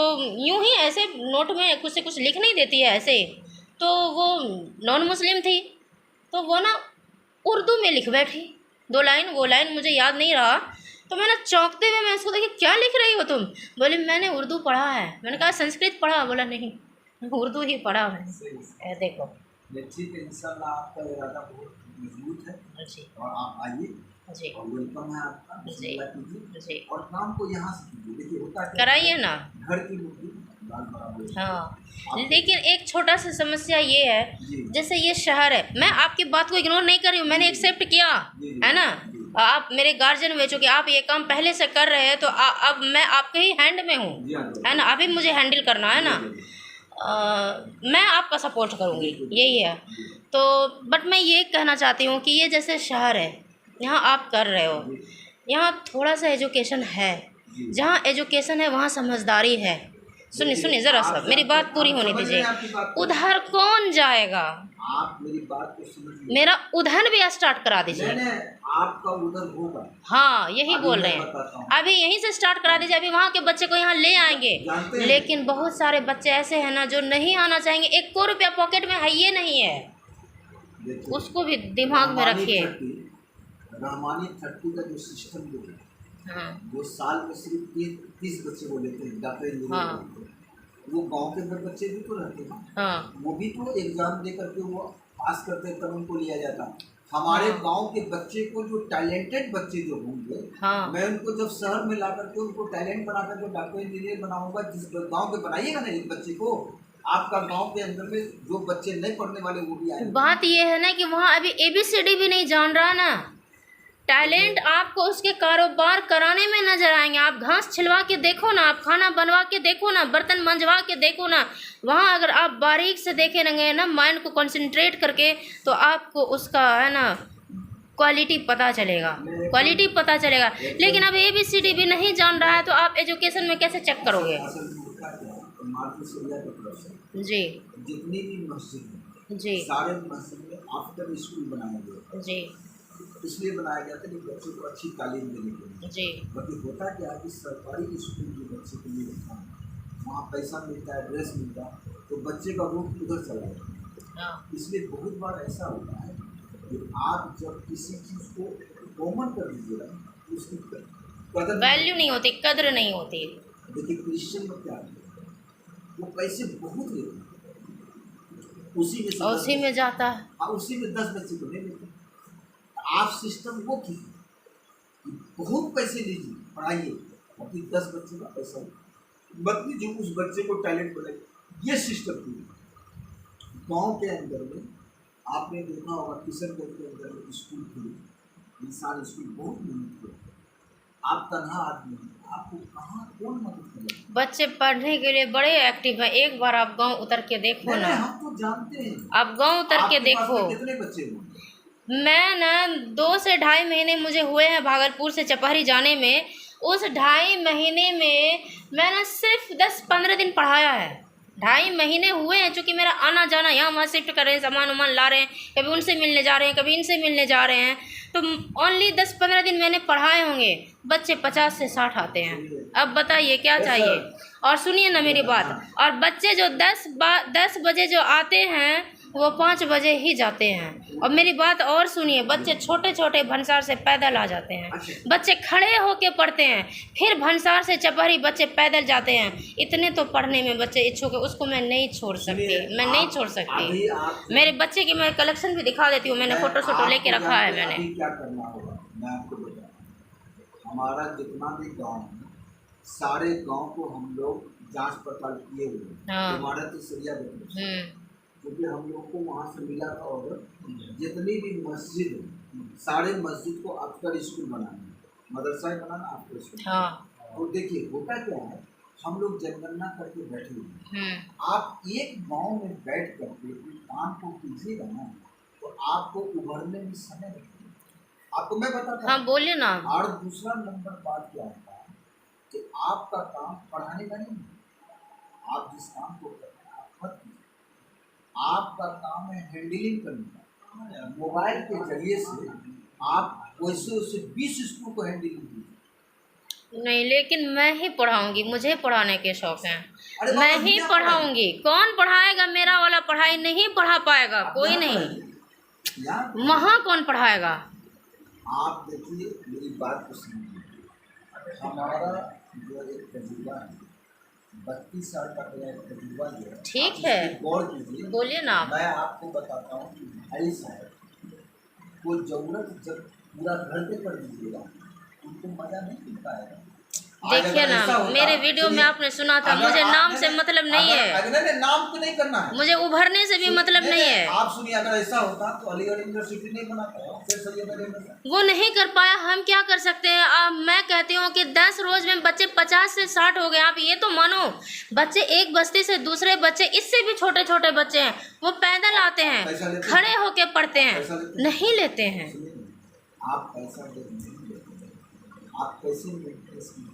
यूं ही ऐसे नोट में कुछ से कुछ लिख नहीं देती है ऐसे, तो वो नॉन मुस्लिम थी, तो वो ना उर्दू में लिख बैठी 2 लाइन, वो लाइन मुझे याद नहीं रहा, तो मैं ना चौंकते हुए मैं उसको देखी, क्या लिख रही हो तुम? बोली मैंने उर्दू पढ़ा है। मैंने कहा संस्कृत पढ़ा? बोला नहीं उर्दू ही पढ़ा मैंने। देखो ठीक है, इंशाल्लाह आपका इरादा बहुत मजबूत है, जी और आप आइए जी और वेलकम है आपका, जी बिस्मिल्लाह कीजिए जी, और काम को यहाँ से कीजिए। देखिए होता क्या कराइए है, ना। घर की मुर्गी दाल बराबर। हाँ लेकिन एक छोटा सा समस्या ये है, जी जैसे ये शहर है, मैं आपकी बात को इग्नोर नहीं कर रही हूँ, मैंने एक्सेप्ट किया जी, है ना, जी। आप मेरे गार्जियन हुए, चूँकि आप ये काम पहले से कर रहे हैं, तो अब मैं आपके ही हैंड में हूँ, जी हाँ, है ना, अभी मुझे हैंडल करना है ना। जी, जी, मैं आपका सपोर्ट करूँगी, यही है। तो बट मैं ये कहना चाहती हूँ कि ये जैसे शहर है, यहाँ आप कर रहे हो, यहाँ थोड़ा सा एजुकेशन है, जी। जहाँ एजुकेशन है वहाँ समझदारी है, सुनिए सुनिए ज़रा सा, मेरी बात पूरी होने दीजिए। उधर कौन जाएगा? आप मेरी बात को समझ लीजिए। मेरा उधर भी स्टार्ट करा दीजिए। नहीं, आपका उधर होगा। हाँ यही अभी बोल मैं रहे हैं, बताता हूँ। अभी यहीं से स्टार्ट करा दीजिए। अभी वहाँ के बच्चे को यहाँ ले आएंगे, जानते हैं? लेकिन बहुत सारे बच्चे ऐसे हैं ना जो नहीं आना चाहेंगे। 1 रुपया पॉकेट में है ये नहीं है, देखिए, उसको भी दिमाग में रखिए। रहमानी 30 का जो सिस्टम जो है, हाँ वो साल में सिर्फ 30 बच्चे को लेते हैं, डॉक्टर इंजीनियर हाँ। बनते हैं। वो गांव के बच्चे भी तो रहते हैं, हाँ वो भी तो एग्जाम दे करके वो पास करते हैं, तब उनको लिया जाता है। हमारे हाँ। गांव के बच्चे को, जो टैलेंटेड बच्चे जो होंगे, हाँ। मैं उनको जब शहर में ला करके उनको टैलेंट बना करके डॉक्टर इंजीनियर बनाऊंगा। जिस गांव में बनाइएगा ना एक बच्चे को, आपका गांव के अंदर में जो बच्चे नहीं पढ़ने वाले वो भी आएंगे। बात ये है ना कि वहाँ अभी ABCD भी नहीं जान रहा ना। टैलेंट आपको उसके कारोबार कराने में नजर आएंगे। आप घास छिलवा के देखो ना, आप खाना बनवा के देखो ना, बर्तन मंजवा के देखो ना। वहाँ अगर आप बारीक से देखे रहेंगे ना, माइंड को कंसंट्रेट करके, तो आपको उसका है ना क्वालिटी पता चलेगा, क्वालिटी पता चलेगा। लेकिन अब ABCD भी नहीं जान रहा है तो आप एजुकेशन में कैसे चेक करोगे? असल में होता क्या है, मार्केट एरिया की तरफ से जी जितनी भी मस्जिद है, जी सारे मस्जिद में आफ्टर स्कूल बनाया गया। जी इसलिए बनाया गया था कि बच्चों को अच्छी तालीम देने के लिए। जी बाकी होता क्या है कि सरकारी स्कूल जो बच्चे के लिए होता है, वहाँ पैसा मिलता है, ड्रेस मिलता है, तो बच्चे का रुख उधर चला जाता है। हाँ इसलिए बहुत बार ऐसा होता है कि आप जब किसी चीज़ को कॉमन कर दीजिएगा, उसकी कदर वैल्यू नहीं होती, कद्र नहीं होती। देखिए क्रिश्चियन में क्या है, वो पैसे बहुत लेते हैं, उसी में से और उसी में जाता है। हाँ, उसी में 10 बच्चे को नहीं लेते। आप सिस्टम वो कीजिए, बहुत पैसे लीजिए, पढ़ाइए, अभी 10 बच्चे का पैसा मत लीजिए, उस बच्चे को टैलेंट बनाइए। ये सिस्टम कीजिए। गांव के अंदर में आपने देखा होगा, किशनगंज के अंदर में स्कूल खुले, इंसान स्कूल बहुत मेहनत किया। आप तनहा आदमी हैं, आपको कहाँ कौन मदद करेगा? बच्चे पढ़ने के लिए बड़े एक्टिव हैं। एक बार आप गांव उतर के देखो नहीं, ना, हम तो जानते हैं। आप गांव उतर के आपके पास देखो। में कितने बच्चे होंगे? मैं ना 2 से ढाई महीने मुझे हुए हैं भागलपुर से चपहरी जाने में। उस 2.5 महीने में मैंने सिर्फ 10-15 दिन पढ़ाया है। 2.5 महीने हुए हैं, चूँकि मेरा आना जाना यहाँ वहाँ शिफ्ट कर रहे हैं, सामान वामान ला रहे हैं, कभी उनसे मिलने जा रहे हैं, कभी इनसे मिलने जा रहे हैं, तो ओनली 10-15 दिन मैंने पढ़ाए होंगे। बच्चे 50 से 60 आते हैं। अब बताइए क्या चाहिए? और सुनिए ना मेरी बात, और बच्चे जो 10 बजे जो आते हैं वो 5 बजे ही जाते हैं। और मेरी बात और सुनिए, बच्चे छोटे छोटे भंसार से पैदल आ जाते हैं, बच्चे खड़े होके पढ़ते हैं, फिर भंसार से चपहरी बच्चे पैदल जाते हैं। इतने तो पढ़ने में बच्चे इच्छुक है, उसको मैं नहीं छोड़ सकती, मैं नहीं छोड़ सकती। मेरे बच्चे की मैं कलेक्शन भी दिखा देती हूँ, मैंने फोटो लेके रखा है मैंने। अभी क्या करना होगा मैं आपको बता, हमारा जितना भी गाँव है, सारे गाँव को हम लोग जाँच पड़ताल किए हुए, हाँ। इमारत सरिया बनी, क्योंकि हम लोग को वहाँ से मिला था ऑर्डर, जितनी भी मस्जिद है, सारे मस्जिद को आफ्टर स्कूल बनाना, मदरसा बनाना, आफ्टर स्कूल। हाँ। तो देखिए होता क्या है, हम लोग जनगणना करके बैठे हुए हैं। आप एक गांव में बैठ करके काम को कीजिएगा ना, तो आपको उभरने में समय लगेगा। आपको मैं बताता हूँ। हाँ बोलिए ना। और दूसरा नंबर बात क्या होता है कि आपका काम पढ़ाने का नहीं, आप जिस काम को करते हैं आप मत कीजिए, आपका काम है हैंडलिंग करने का। मोबाइल के जरिए से आप वैसे 20 स्कूल को हैंडलिंग कीजिए। नहीं, लेकिन मैं ही पढ़ाऊंगी, मुझे पढ़ाने के शौक हैं, मैं ही क्या पढ़ाऊंगी। कौन पढ़ाएगा? मेरा वाला पढ़ाई नहीं पढ़ा पाएगा कोई नहीं। वहाँ कौन पढ़ाएगा? आप देखिए मेरी बात को समझिए, हमारा जो एक तजुर्बा है, 32 साल का मेरा एक तजुर्बा जो है, ठीक है, गौर कीजिए, बोलिए ना। मैं आपको बताता हूँ कि भाई साहब को जरूरत जब पूरा घर पे कर दीजिएगा, उनको मज़ा नहीं मिल पाएगा। देखिए ना, मेरे वीडियो में आपने सुना था, मुझे नाम से मतलब नहीं है, नहीं नाम तो नहीं करना है, मुझे उभरने से भी मतलब नहीं है। आप सुनिए, अगर ऐसा होता तो अलीगढ़ यूनिवर्सिटी नहीं बनाता, फिर सैयद वो नहीं कर पाया, हम क्या कर सकते हैं? अब मैं कहती हूँ कि 10 रोज में बच्चे 50 से 60 हो गए। आप ये तो मानो, बच्चे एक बस्ती से दूसरे बच्चे, इससे भी छोटे छोटे बच्चे हैं, वो पैदल आते हैं, खड़े होके पढ़ते हैं, नहीं लेते हैं। आप पैसा नहीं लेते, आप कैसे मेंटेनेंस कीजिए?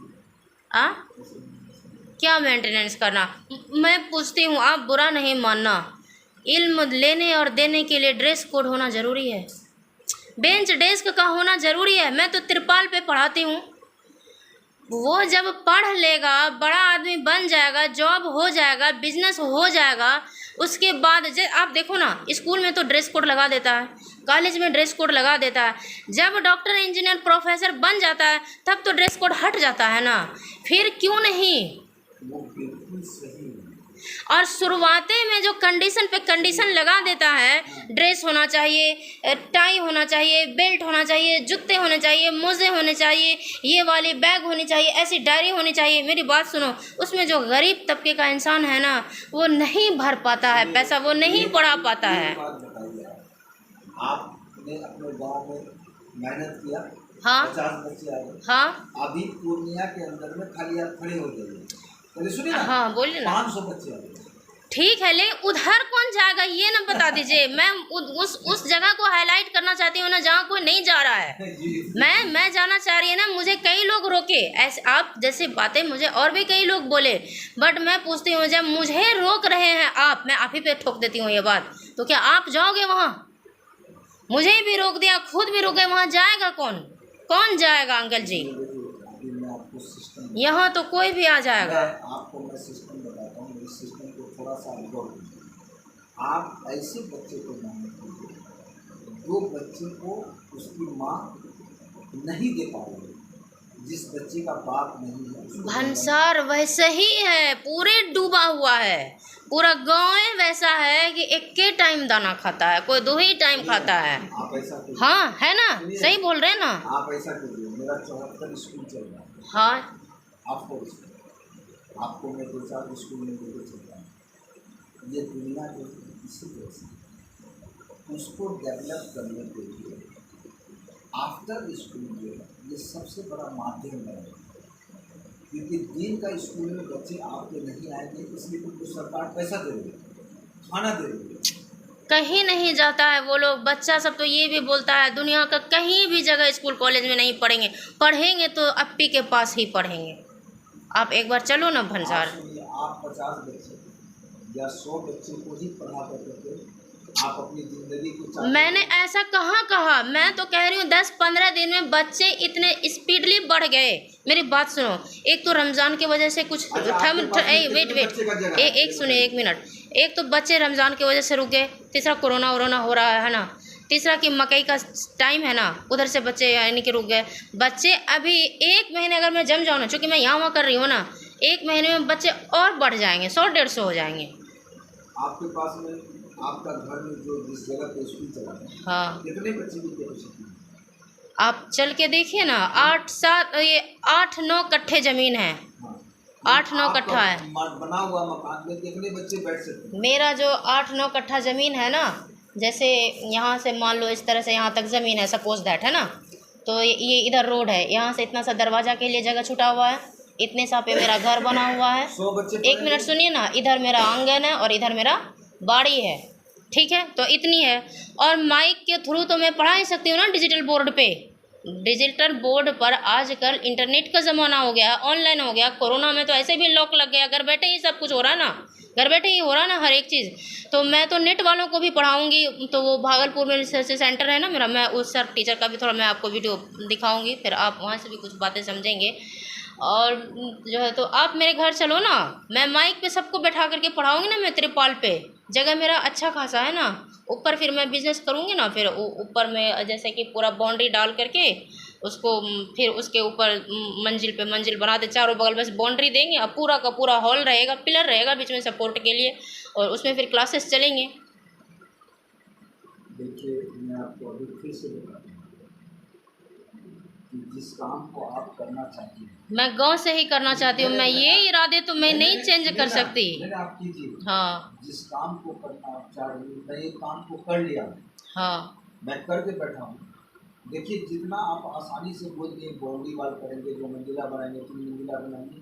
क्या मेंटेनेंस करना। मैं पूछती हूँ, आप बुरा नहीं मानना, इल्म लेने और देने के लिए ड्रेस कोड होना ज़रूरी है, बेंच डेस्क का होना ज़रूरी है। मैं तो तिरपाल पे पढ़ाती हूँ, वो जब पढ़ लेगा, बड़ा आदमी बन जाएगा, जॉब हो जाएगा, बिजनेस हो जाएगा, उसके बाद आप देखो ना, स्कूल में तो ड्रेस कोड लगा देता है, कॉलेज में ड्रेस कोड लगा देता है, जब डॉक्टर इंजीनियर प्रोफेसर बन जाता है तब तो ड्रेस कोड हट जाता है ना, फिर क्यों नहीं। वो बिल्कुल सही है। और शुरुआते में जो कंडीशन पे कंडीशन लगा देता है, ड्रेस होना चाहिए, टाई होना चाहिए, बेल्ट होना चाहिए, जूते होने चाहिए, मोजे होने चाहिए, ये वाली बैग होनी चाहिए, ऐसी डायरी होनी चाहिए। मेरी बात सुनो, उसमें जो गरीब तबके का इंसान है ना, वो नहीं भर पाता है पैसा, वो नहीं पढ़ा पाता है। बात बताइए, आपने अपने गांव में मेहनत किया, हाँ 50 बच्चे आ गए, हाँ अभी पूर्णिया के अंदर में खाली आप खड़े हो जाइए, पहले सुनिए ना, हाँ बोलिए ना। 500 बच्चे आ गए। ठीक है, लेकिन उधर कौन जाएगा ये ना बता दीजिए। मैं उस जगह को हाईलाइट करना चाहती हूँ ना, जहाँ कोई नहीं जा रहा है। मैं जाना चाह रही है ना, मुझे कई लोग रोके, ऐसे आप जैसे बातें मुझे और भी कई लोग बोले, बट मैं पूछती हूँ, जब मुझे रोक रहे हैं आप, मैं आप ही पे ठोक देती हूँ ये बात, तो क्या आप जाओगे वहाँ? मुझे भी रोक दिया, खुद भी रुके, वहाँ जाएगा कौन जाएगा अंकल जी? अभी मैं आपको सिस्टम, यहाँ तो कोई भी आ जाएगा। आपको मैं सिस्टम बताता हूँ, इस सिस्टम को थोड़ा सा गौर कीजिए। आप ऐसे बच्चे को मांग कीजिए जो बच्चे को उसकी माँ नहीं दे पा रही, जिस बच्चे का बाप नहीं है, उसको भंसार वैसे ही है, पूरे डूबा हुआ है, पूरा गाँव वैसा है कि एक के टाइम दाना खाता है, कोई 2 ही टाइम खाता है। आप ऐसा कीजिए। हाँ है ना, सही बोल रहे हैं ना आप ऐसा कीजिए, मेरा 74 स्कूल चल रहा है, हाँ। आपको मैं 2-4 स्कूल में लेके चलता हूँ। ये दुनिया जो इसी वजह से उसको डेवलप करने के लिए आफ्टर स्कूल जो है ये सबसे बड़ा माध्यम है, क्योंकि दिन का स्कूल में बच्चे आपके नहीं आएंगे, इसलिए उनको सरकार पैसा दे रही है, खाना दे रही है, कहीं नहीं जाता है वो लोग। बच्चा सब तो ये भी बोलता है, दुनिया का कहीं भी जगह स्कूल कॉलेज में नहीं पढ़ेंगे तो अप्पी के पास ही पढ़ेंगे। आप एक बार चलो ना भंसार। आप 50 बच्चे या 100 बच्चे को ही पढ़ा करके आप अपनी जिंदगी को, मैंने ऐसा कहाँ कहा, मैं तो कह रही हूँ 10-15 दिन में बच्चे इतने स्पीडली बढ़ गए। मेरी बात सुनो, एक तो रमज़ान की वजह से कुछ वेट एक सुनिए 1 मिनट। एक तो बच्चे रमज़ान की वजह से रुक गए, तीसरा कोरोना वोरोना हो रहा है ना, तीसरा कि मकई का टाइम है ना, उधर से बच्चे यानी कि रुक गए। बच्चे अभी 1 महीने अगर मैं जम जाऊँ ना, चूँकि मैं यहाँ वहाँ कर रही हूँ ना, 1 महीने में बच्चे और बढ़ जाएंगे, 100-150 हो जाएंगे। आपके पास में आपका घर में जो जिस जगह पे स्कूल चला है, हाँ कितने बच्चे की कैपेसिटी है? आप चल के देखिए ना, 8-9 कट्ठे ज़मीन है, हाँ, 8-9 कट्ठा है बना हुआ मकान में कितने बच्चे बैठ सकते हैं? मेरा जो 8-9 कट्ठा ज़मीन है ना, जैसे यहाँ से मान लो इस तरह से यहाँ तक ज़मीन है, सपोज दैट है ना, तो ये इधर रोड है, यहाँ से इतना सा दरवाज़ा के लिए जगह छुटा हुआ है, इतने सा पे मेरा घर बना हुआ है। 100 बच्चे 1 मिनट सुनिए ना, इधर मेरा आंगन है और इधर मेरा बाड़ी है, ठीक है, तो इतनी है। और माइक के थ्रू तो मैं पढ़ा ही सकती हूँ ना डिजिटल बोर्ड पे। डिजिटल बोर्ड पर आजकल इंटरनेट का ज़माना हो गया, ऑनलाइन हो गया। कोरोना में तो ऐसे भी लॉक लग गया, घर बैठे ही सब कुछ हो रहा है ना, घर बैठे ही हो रहा है ना हर एक चीज़। तो मैं तो नेट वालों को भी पढ़ाऊँगी, तो वो भागलपुर में रिसर्च सेंटर है ना मेरा, मैं उस सर टीचर का भी थोड़ा मैं आपको वीडियो दिखाऊँगी, फिर आप वहाँ से भी कुछ बातें समझेंगे। और जो है तो आप मेरे घर चलो ना, मैं माइक पे सबको बैठा करके पढ़ाऊँगी ना, मैं त्रिपाल पे, जगह मेरा अच्छा खासा है ना, ऊपर फिर मैं बिज़नेस करूँगी ना, फिर ऊपर में जैसे कि पूरा बाउंड्री डाल करके उसको, फिर उसके ऊपर मंजिल पे मंजिल बना दे, चारों बगल बस बाउंड्री देंगे और पूरा का पूरा हॉल रहेगा, पिलर रहेगा बीच में सपोर्ट के लिए, और उसमें फिर क्लासेस चलेंगे। देखिए मैं आपको अभी फिर से बताता हूँ कि जिस काम को आप करना चाहती हैं, मैं गांव से ही करना चाहती हूँ, मैं ये इरादे तो मैं नहीं चेंज कर सकती। आप कीजिए, हाँ जिस काम को करना आप चाह रही हैं, मैं ये काम को कर लिया, हाँ मैं करके बैठा हूँ। देखिए जितना आप आसानी से बोल दिए बाउंड्री वाल करेंगे, 2 मंजिला बनाएंगे, 3 मंजिला बनाएंगे,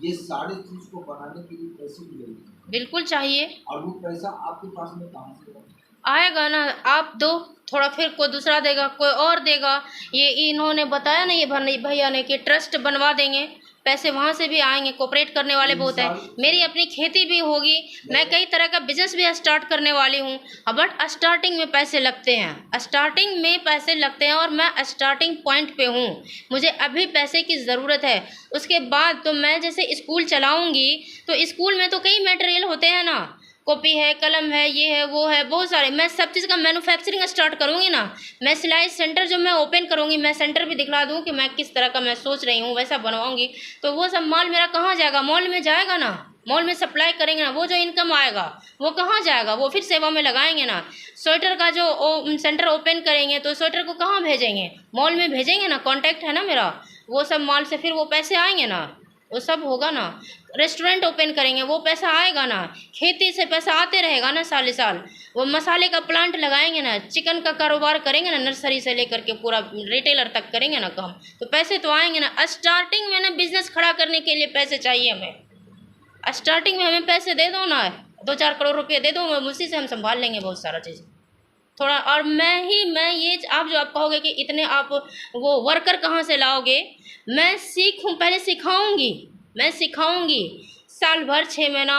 ये सारे चीज़ को बनाने के लिए पैसे मिलेंगे, बिल्कुल चाहिए। और वो पैसा आपके पास में कहाँ से आएगा? आएगा ना, आप दो थोड़ा, फिर कोई दूसरा देगा, कोई और देगा। ये इन्होंने बताया ना, ये भैया ने कि ट्रस्ट बनवा देंगे, पैसे वहाँ से भी आएंगे, कोऑपरेट करने वाले बहुत है। मेरी अपनी खेती भी होगी, मैं कई तरह का बिजनेस भी स्टार्ट करने वाली हूँ। बट स्टार्टिंग में पैसे लगते हैं, स्टार्टिंग में पैसे लगते हैं और मैं स्टार्टिंग पॉइंट पे हूँ, मुझे अभी पैसे की ज़रूरत है। उसके बाद तो मैं जैसे स्कूल चलाऊँगी तो स्कूल में तो कई मटेरियल होते हैं ना, कॉपी है, कलम है, ये है, वो है, बहुत सारे। मैं सब चीज़ का मैन्युफैक्चरिंग स्टार्ट करूँगी ना, मैं सिलाई सेंटर जो मैं ओपन करूँगी, मैं सेंटर भी दिखला दूँ कि मैं किस तरह का मैं सोच रही हूँ वैसा बनवाऊँगी। तो वो सब माल मेरा कहाँ जाएगा? मॉल में जाएगा ना, मॉल में सप्लाई करेंगे ना, वो जो इनकम आएगा वो कहाँ जाएगा? वो फिर सेवा में लगाएंगे ना। स्वेटर का जो सेंटर ओपन करेंगे तो स्वेटर को कहाँ भेजेंगे? मॉल में भेजेंगे ना, कॉन्टैक्ट है ना मेरा, वो सब माल से फिर वो पैसे आएंगे ना, वो सब होगा ना। रेस्टोरेंट ओपन करेंगे, वो पैसा आएगा ना। खेती से पैसा आते रहेगा ना साल साल। वो मसाले का प्लांट लगाएंगे ना, चिकन का कारोबार करेंगे ना, नर्सरी से लेकर के पूरा रिटेलर तक करेंगे ना काम, तो पैसे तो आएंगे ना। स्टार्टिंग में ना बिजनेस खड़ा करने के लिए पैसे चाहिए हमें। स्टार्टिंग में हमें पैसे दे दो ना, 2-4 करोड़ रुपये दे दो, उसी से हम संभाल लेंगे बहुत सारा चीज़ थोड़ा। और मैं ये आप जो आप कहोगे कि इतने आप वो वर्कर कहाँ से लाओगे, मैं सीखूँ, पहले सिखाऊंगी, मैं सिखाऊंगी। साल भर, 6 महीना,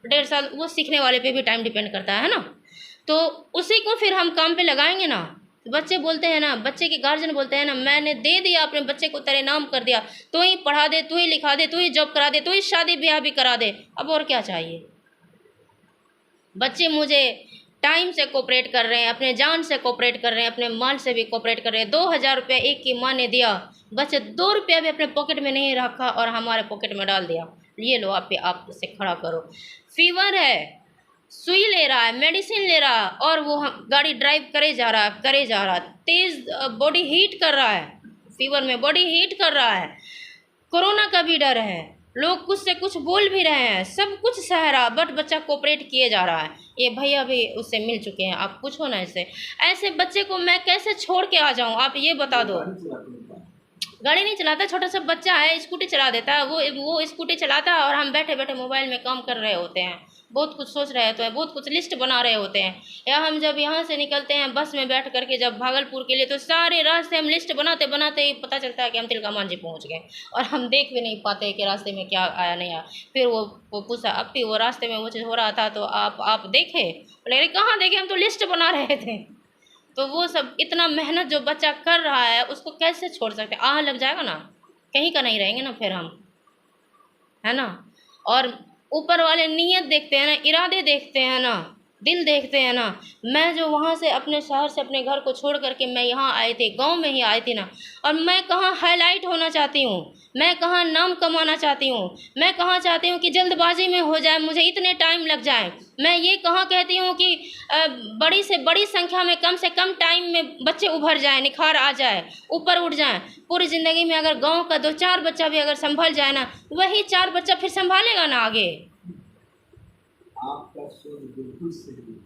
1.5 साल, वो सीखने वाले पे भी टाइम डिपेंड करता है ना। तो उसी को फिर हम काम पे लगाएंगे ना। बच्चे बोलते हैं ना, बच्चे के गार्जियन बोलते हैं ना, मैंने दे दिया अपने बच्चे को, तेरे नाम कर दिया, तू ही पढ़ा दे, तू ही लिखा दे, तू ही जॉब करा दे, तू ही शादी ब्याह भी करा दे, अब और क्या चाहिए? बच्चे मुझे टाइम से कोऑपरेट कर रहे हैं, अपने जान से कोऑपरेट कर रहे हैं, अपने माल से भी कोऑपरेट कर रहे हैं। 2000 रुपया एक की माँ ने दिया, बच्चे 2 रुपया भी अपने पॉकेट में नहीं रखा और हमारे पॉकेट में डाल दिया, ये लो आप पे, आप से खड़ा करो। फीवर है, सुई ले रहा है, मेडिसिन ले रहा है, और वो गाड़ी ड्राइव करे जा रहा है, तेज़ बॉडी हीट कर रहा है, फीवर में बॉडी हीट कर रहा है। कोरोना का भी डर है, लोग कुछ से कुछ बोल भी रहे हैं, सब कुछ सह रहा, बट बच्चा कोऑपरेट किए जा रहा है। ये भैया भी उससे मिल चुके हैं, आप पूछो ना इससे। ऐसे बच्चे को मैं कैसे छोड़ के आ जाऊं, आप ये बता दो। गाड़ी नहीं चलाता, छोटा सा बच्चा है, स्कूटी चला देता है, वो स्कूटी चलाता है और हम बैठे बैठे मोबाइल में काम कर रहे होते हैं, बहुत कुछ सोच रहे होते हैं, बहुत कुछ लिस्ट बना रहे होते हैं। या हम जब यहाँ से निकलते हैं बस में बैठ करके जब भागलपुर के लिए, तो सारे रास्ते हम लिस्ट बनाते बनाते ही पता चलता है कि हम तिलका जी पहुँच गए, और हम देख भी नहीं पाते कि रास्ते में क्या आया नहीं आया। फिर वो पूछा, अब भी वो रास्ते में वो चीज़ हो रहा था तो आप देखे? बोले कहाँ देखे, हम तो लिस्ट बना रहे थे। तो वो सब इतना मेहनत जो बच्चा कर रहा है उसको कैसे छोड़ सकते? आह लग जाएगा ना, कहीं का नहीं रहेंगे ना फिर हम, है ना। और ऊपर वाले नीयत देखते हैं ना, इरादे देखते हैं ना, दिल देखते हैं ना। मैं जो वहाँ से अपने शहर से अपने घर को छोड़ करके मैं यहाँ आई थी, गांव में ही आई थी ना, और मैं कहाँ हाईलाइट होना चाहती हूँ, मैं कहाँ नाम कमाना चाहती हूँ, मैं कहाँ चाहती हूँ कि जल्दबाजी में हो जाए, मुझे इतने टाइम लग जाए। मैं ये कहाँ कहती हूँ कि बड़ी से बड़ी संख्या में कम से कम टाइम में बच्चे उभर जाए, निखार आ जाए, ऊपर उठ जाए। पूरी ज़िंदगी में अगर गाँव का 2-4 बच्चा भी अगर संभल जाए ना, वही 4 बच्चा फिर संभालेगा ना आगे। आपका सोच बिल्कुल सही है,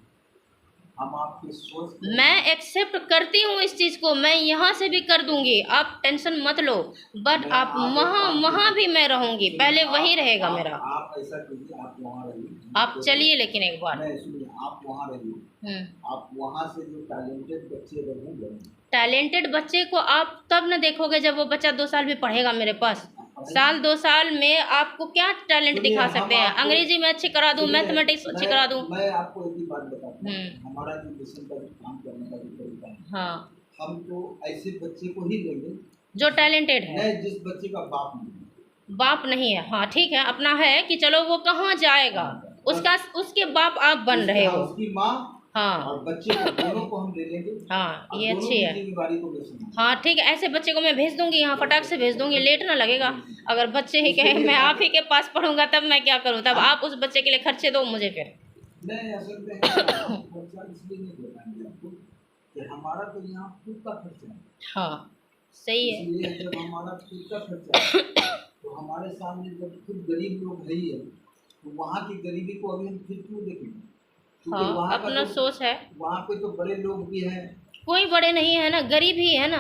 हम आपकी सोच मैं एक्सेप्ट करती हूँ इस चीज़ को, मैं यहाँ से भी कर दूंगी, आप टेंशन मत लो। बट आप वहाँ भी मैं रहूँगी, पहले वही रहेगा मेरा। आप ऐसा कीजिए, आप वहाँ रहिए, आप चलिए, लेकिन एक बार सुनिए, आप वहाँ रहिए, आप वहाँ से जो टैलेंटेड बच्चे रहेंगे, टैलेंटेड बच्चे को आप तब न देखोगे जब वो बच्चा 2 साल भी पढ़ेगा मेरे पास। साल 2 साल में आपको क्या टैलेंट दिखा सकते हैं? अंग्रेजी में अच्छी करा दूँ, मैथमेटिक्स अच्छी करा दूँ। मैं आपको एक ही बात बताता हूँ, हमारा जो मिशन का जो काम करने का जो तरीका है, हाँ, हम तो ऐसे बच्चे को ही लेंगे जो टैलेंटेड है, जिस बच्चे का बाप नहीं है। हाँ ठीक है, अपना है कि चलो वो कहाँ जाएगा, उसके बाप आप बन रहे हो, उसकी माँ हाँ, और बच्चे को दोनों को हम ले लेंगे। हाँ ये अच्छी है। को हाँ ठीक है, ऐसे बच्चे को मैं भेज दूंगी यहाँ, फटाक से भेज दूंगी, लेट ना लगेगा। अगर बच्चे ही कहे मैं आप ही के पास पढ़ूंगा तब मैं क्या करूँ? तब आप उस बच्चे के लिए खर्चे दो मुझे फिर। नहीं, असल में खर्चा इसलिए नहीं दे पाएंगे आपको कि हमारा तो यहाँ खुद का खर्चा है। हाँ सही है। इसलिए जब हमारा खुद का खर्चा है तो हमारे सामने जब खुद गरीब लोग है ही है, तो वहाँ की गरीबी को अभी हम फिर क्यों देखेंगे? हाँ अपना तो, सोच है। वहाँ पे तो बड़े लोग भी हैं, कोई बड़े नहीं है ना, गरीब ही है ना,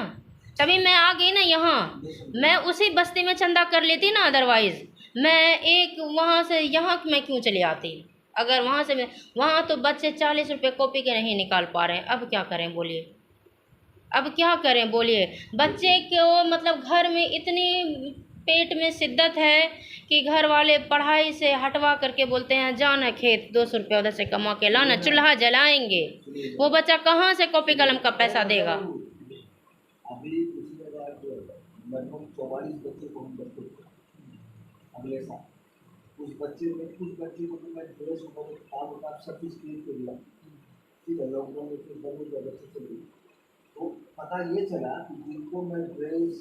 तभी मैं आ गई ना यहाँ। मैं उसी बस्ती में चंदा कर लेती ना, अदरवाइज मैं एक वहाँ से यहाँ मैं क्यों चली आती? अगर वहाँ से मैं, वहाँ तो बच्चे 40 रुपये कॉपी के नहीं निकाल पा रहे हैं, अब क्या करें बोलिए, अब क्या करें बोलिए? बच्चे को मतलब घर में इतनी पेट में शिद्दत है कि घर वाले पढ़ाई से हटवा करके बोलते हैं जाना खेत 200 रुपया उधर से कमा के लाना, चूल्हा जलाएंगे। वो बच्चा कहाँ से कॉपी कलम का पैसा देगा? अभी पिछले बार लगभग 44 बच्चे को हम बच्चे अगले साल कुछ बच्चे को तो मैं ड्रेस और किताब सब चीज़ खरीद के दिया। ठीक है, लॉकडाउन में फिर बहुत ज़्यादा बच्चे चले गए, तो पता ये चला कि जिनको मैं ड्रेस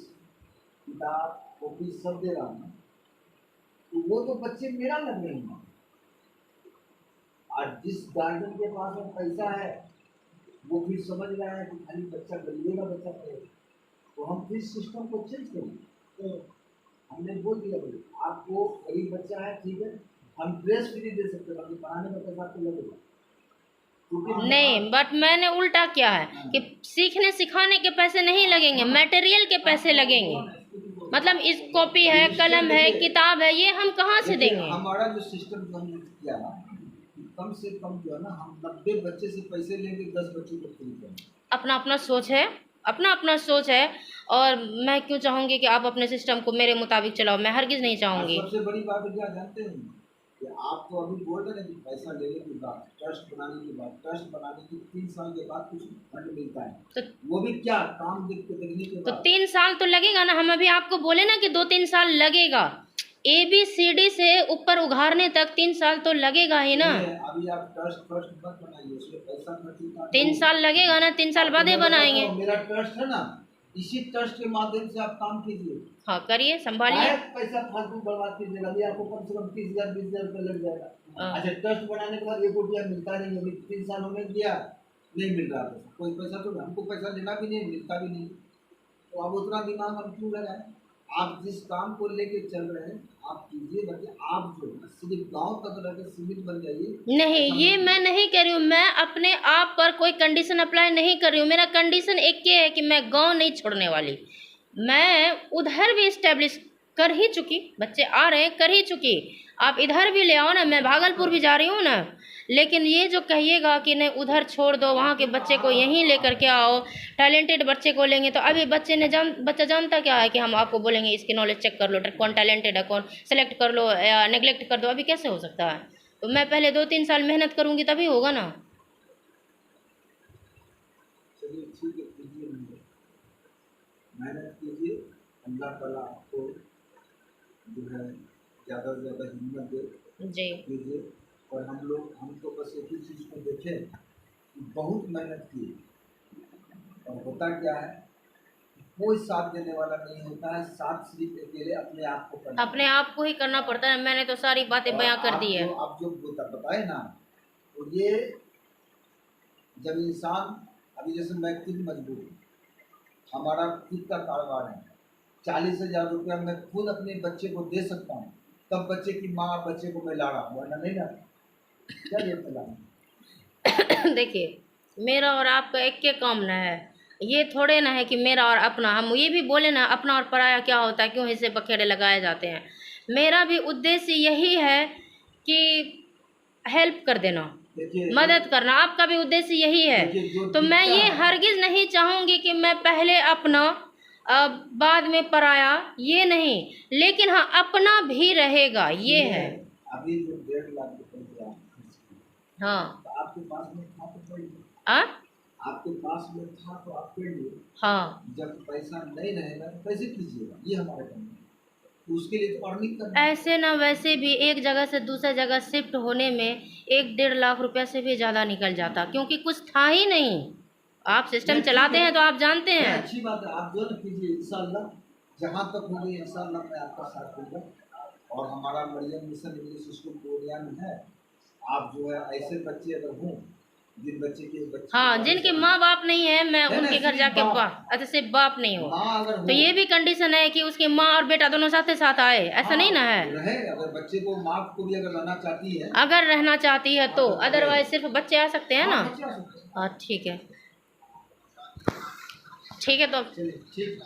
किताब कॉपी सब दे रहा हूँ तो वो तो बच्चे मेरा लग रहे हैं। और जिस गार्जियन के पास में पैसा है वो फिर समझ रहा है कि खाली बच्चा गरीबेगा बच्चा पढ़ेगा, तो हम फिर सिस्टम को चेंज करेंगे। तो हमने बोल दिया भाई आपको गरीब बच्चा है ठीक है, हम ड्रेस फ्री दे सकते हैं, बाकी पढ़ाने का पैसा आपको लगेगा। नहीं, बट मैंने उल्टा किया है कि सीखने सिखाने के पैसे नहीं लगेंगे, मटेरियल के पैसे लगेंगे। मतलब इस कॉपी है, कलम है, किताब है, ये हम कहाँ से देंगे? हमारा जो सिस्टम जो हमने किया ना, कम से कम जो है ना हम 90 बच्चे से पैसे लेंगे, 10 बच्चों को फ्री करेंगे। अपना अपना सोच है, अपना सोच है, और मैं क्यों चाहूँगी कि आप अपने सिस्टम को मेरे मुताबिक चलाओ? मैं हरगिज़ नहीं चाहूँगी। सबसे बड़ी बात क्या जानते हैं कि आप तो अभी बोल रहे हैं कि पैसा लेने के बाद ट्रस्ट बनाने के 3 साल के बाद कुछ फंड मिलता है, तो वो भी क्या काम देखने के बाद, तो 3 साल तो लगेगा ना। हम अभी आपको बोले ना कि 2-3 साल लगेगा, ABCD से ऊपर उघाड़ने तक 3 साल तो लगेगा ही ना। अभी आप ट्रस्ट मत बनाइए, उसमें पैसा खर्च होता है, 3 साल लगेगा ना, 3 साल बाद ही बनाएंगे। मेरा ट्रस्ट है ना, इसी ट्रस्ट के माध्यम से आप काम कीजिए। हाँ करिए, संभालिए, पैसा फालतू बर्बाद कीजिएगा, अभी आपको कम से कम 30,000 20,000 रुपये लग जाएगा। अच्छा, ट्रस्ट बनाने के बाद 1 रुपया मिलता नहीं, अभी 3 साल होने दिया नहीं मिल रहा पैसा, कोई पैसा तो हमको पैसा लेना भी नहीं, मिलता भी नहीं, तो अब उतना दिमाग हम क्यों लगाएं? आप जिस काम को लेके चल रहे हैं आप कीजिए, बाकी आप जो सिर्फ गांव तक रहकर सीमित बन जाइए। नहीं, ये मैं नहीं कह रही हूँ, मैं अपने आप पर कोई कंडीशन अप्लाई नहीं कर रही हूँ। मेरा कंडीशन एक ये है कि मैं गांव नहीं छोड़ने वाली, मैं उधर भी इस्टेब्लिश कर ही चुकी, बच्चे आ रहे हैं कर ही चुकी। आप इधर भी ले आओ ना, मैं भागलपुर भी जा रही हूँ ना, लेकिन ये जो कहिएगा कि नहीं उधर छोड़ दो, वहाँ के बच्चे को यहीं लेकर के आओ, टैलेंटेड बच्चे को लेंगे, तो अभी बच्चा जानता क्या है कि हम आपको बोलेंगे इसकी नॉलेज चेक कर लो, कौन टैलेंटेड है, कौन सेलेक्ट कर लो या नेग्लेक्ट कर दो, अभी कैसे हो सकता है? तो मैं पहले 2-3 साल मेहनत करूँगी तभी होगा ना। मेहनत कीजिए, अल्लाह ताला आपको जो है ज़्यादा से ज़्यादा हिम्मत दे जी कीजिए। और हम तो बस एक ही चीज़ को देखें कि बहुत मेहनत की, और होता क्या है कोई साथ देने वाला नहीं होता है, साथ सिर्फ अकेले अपने आप को ही करना पड़ता है। मैंने तो सारी बातें बयां कर दी है। आप जो बताए ना, तो ये जब इंसान अभी जैसे मैं खुद मजबूर हूँ, हमारा खुद का कारोबार है, 40,000 रुपया मैं खुद अपने बच्चे को दे सकता हूँ, तब बच्चे की माँ बच्चे को मैं ला रहा हूँ, वरना नहीं ला रहा। देखिए, मेरा और आपका एक के काम न है, ये थोड़े ना है कि मेरा और अपना। हम ये भी बोले ना अपना और पराया क्या होता है, क्यों हिस्से पखेड़े लगाए जाते हैं। मेरा भी उद्देश्य यही है कि हेल्प कर देना, मदद करना, आपका भी उद्देश्य यही है। तो मैं ये हरगिज़ नहीं चाहूँगी कि मैं पहले अपना बाद में पराया, ये नहीं, लेकिन हाँ अपना भी रहेगा, ये है। अभी जो 1.5 लाख रुपए हाँ, तो आपके पास में था तो आपके पास में था तो आप कर लिए। हाँ, जब पैसा नहीं रहेगा तो कैसे कीजिएगा, ये हमारा काम है, तो उसके लिए तो अर्निंग करना। ऐसे ना वैसे भी एक जगह से दूसरे जगह शिफ्ट होने में 1-1.5 लाख रुपया से भी ज़्यादा निकल जाता, क्योंकि कुछ था ही नहीं। आप सिस्टम चलाते हैं तो आप जानते हैं। अच्छी बात है, आप जो ना कीजिए, इंशाल्लाह जहाँ तक होगी इंशाल्लाह मैं आपका साथ दूंगा। और हमारा Mariam mission English school Purnia में है, आप जो है ऐसे बच्चे अगर हों जिन बच्चे के हाँ, जिनके माँ बाप नहीं है, मैं उनके घर जाके अच्छा सिर्फ बाप नहीं हो, तो ये भी कंडीशन है कि उसके माँ और बेटा दोनों साथ साथ आए, ऐसा नहीं ना है। अगर बच्चे को माँ को भी अगर रहना चाहती है, अगर रहना चाहती है तो, अदरवाइज सिर्फ बच्चे आ सकते हैं ना। हाँ ठीक है, ठीक है, तो ठीक।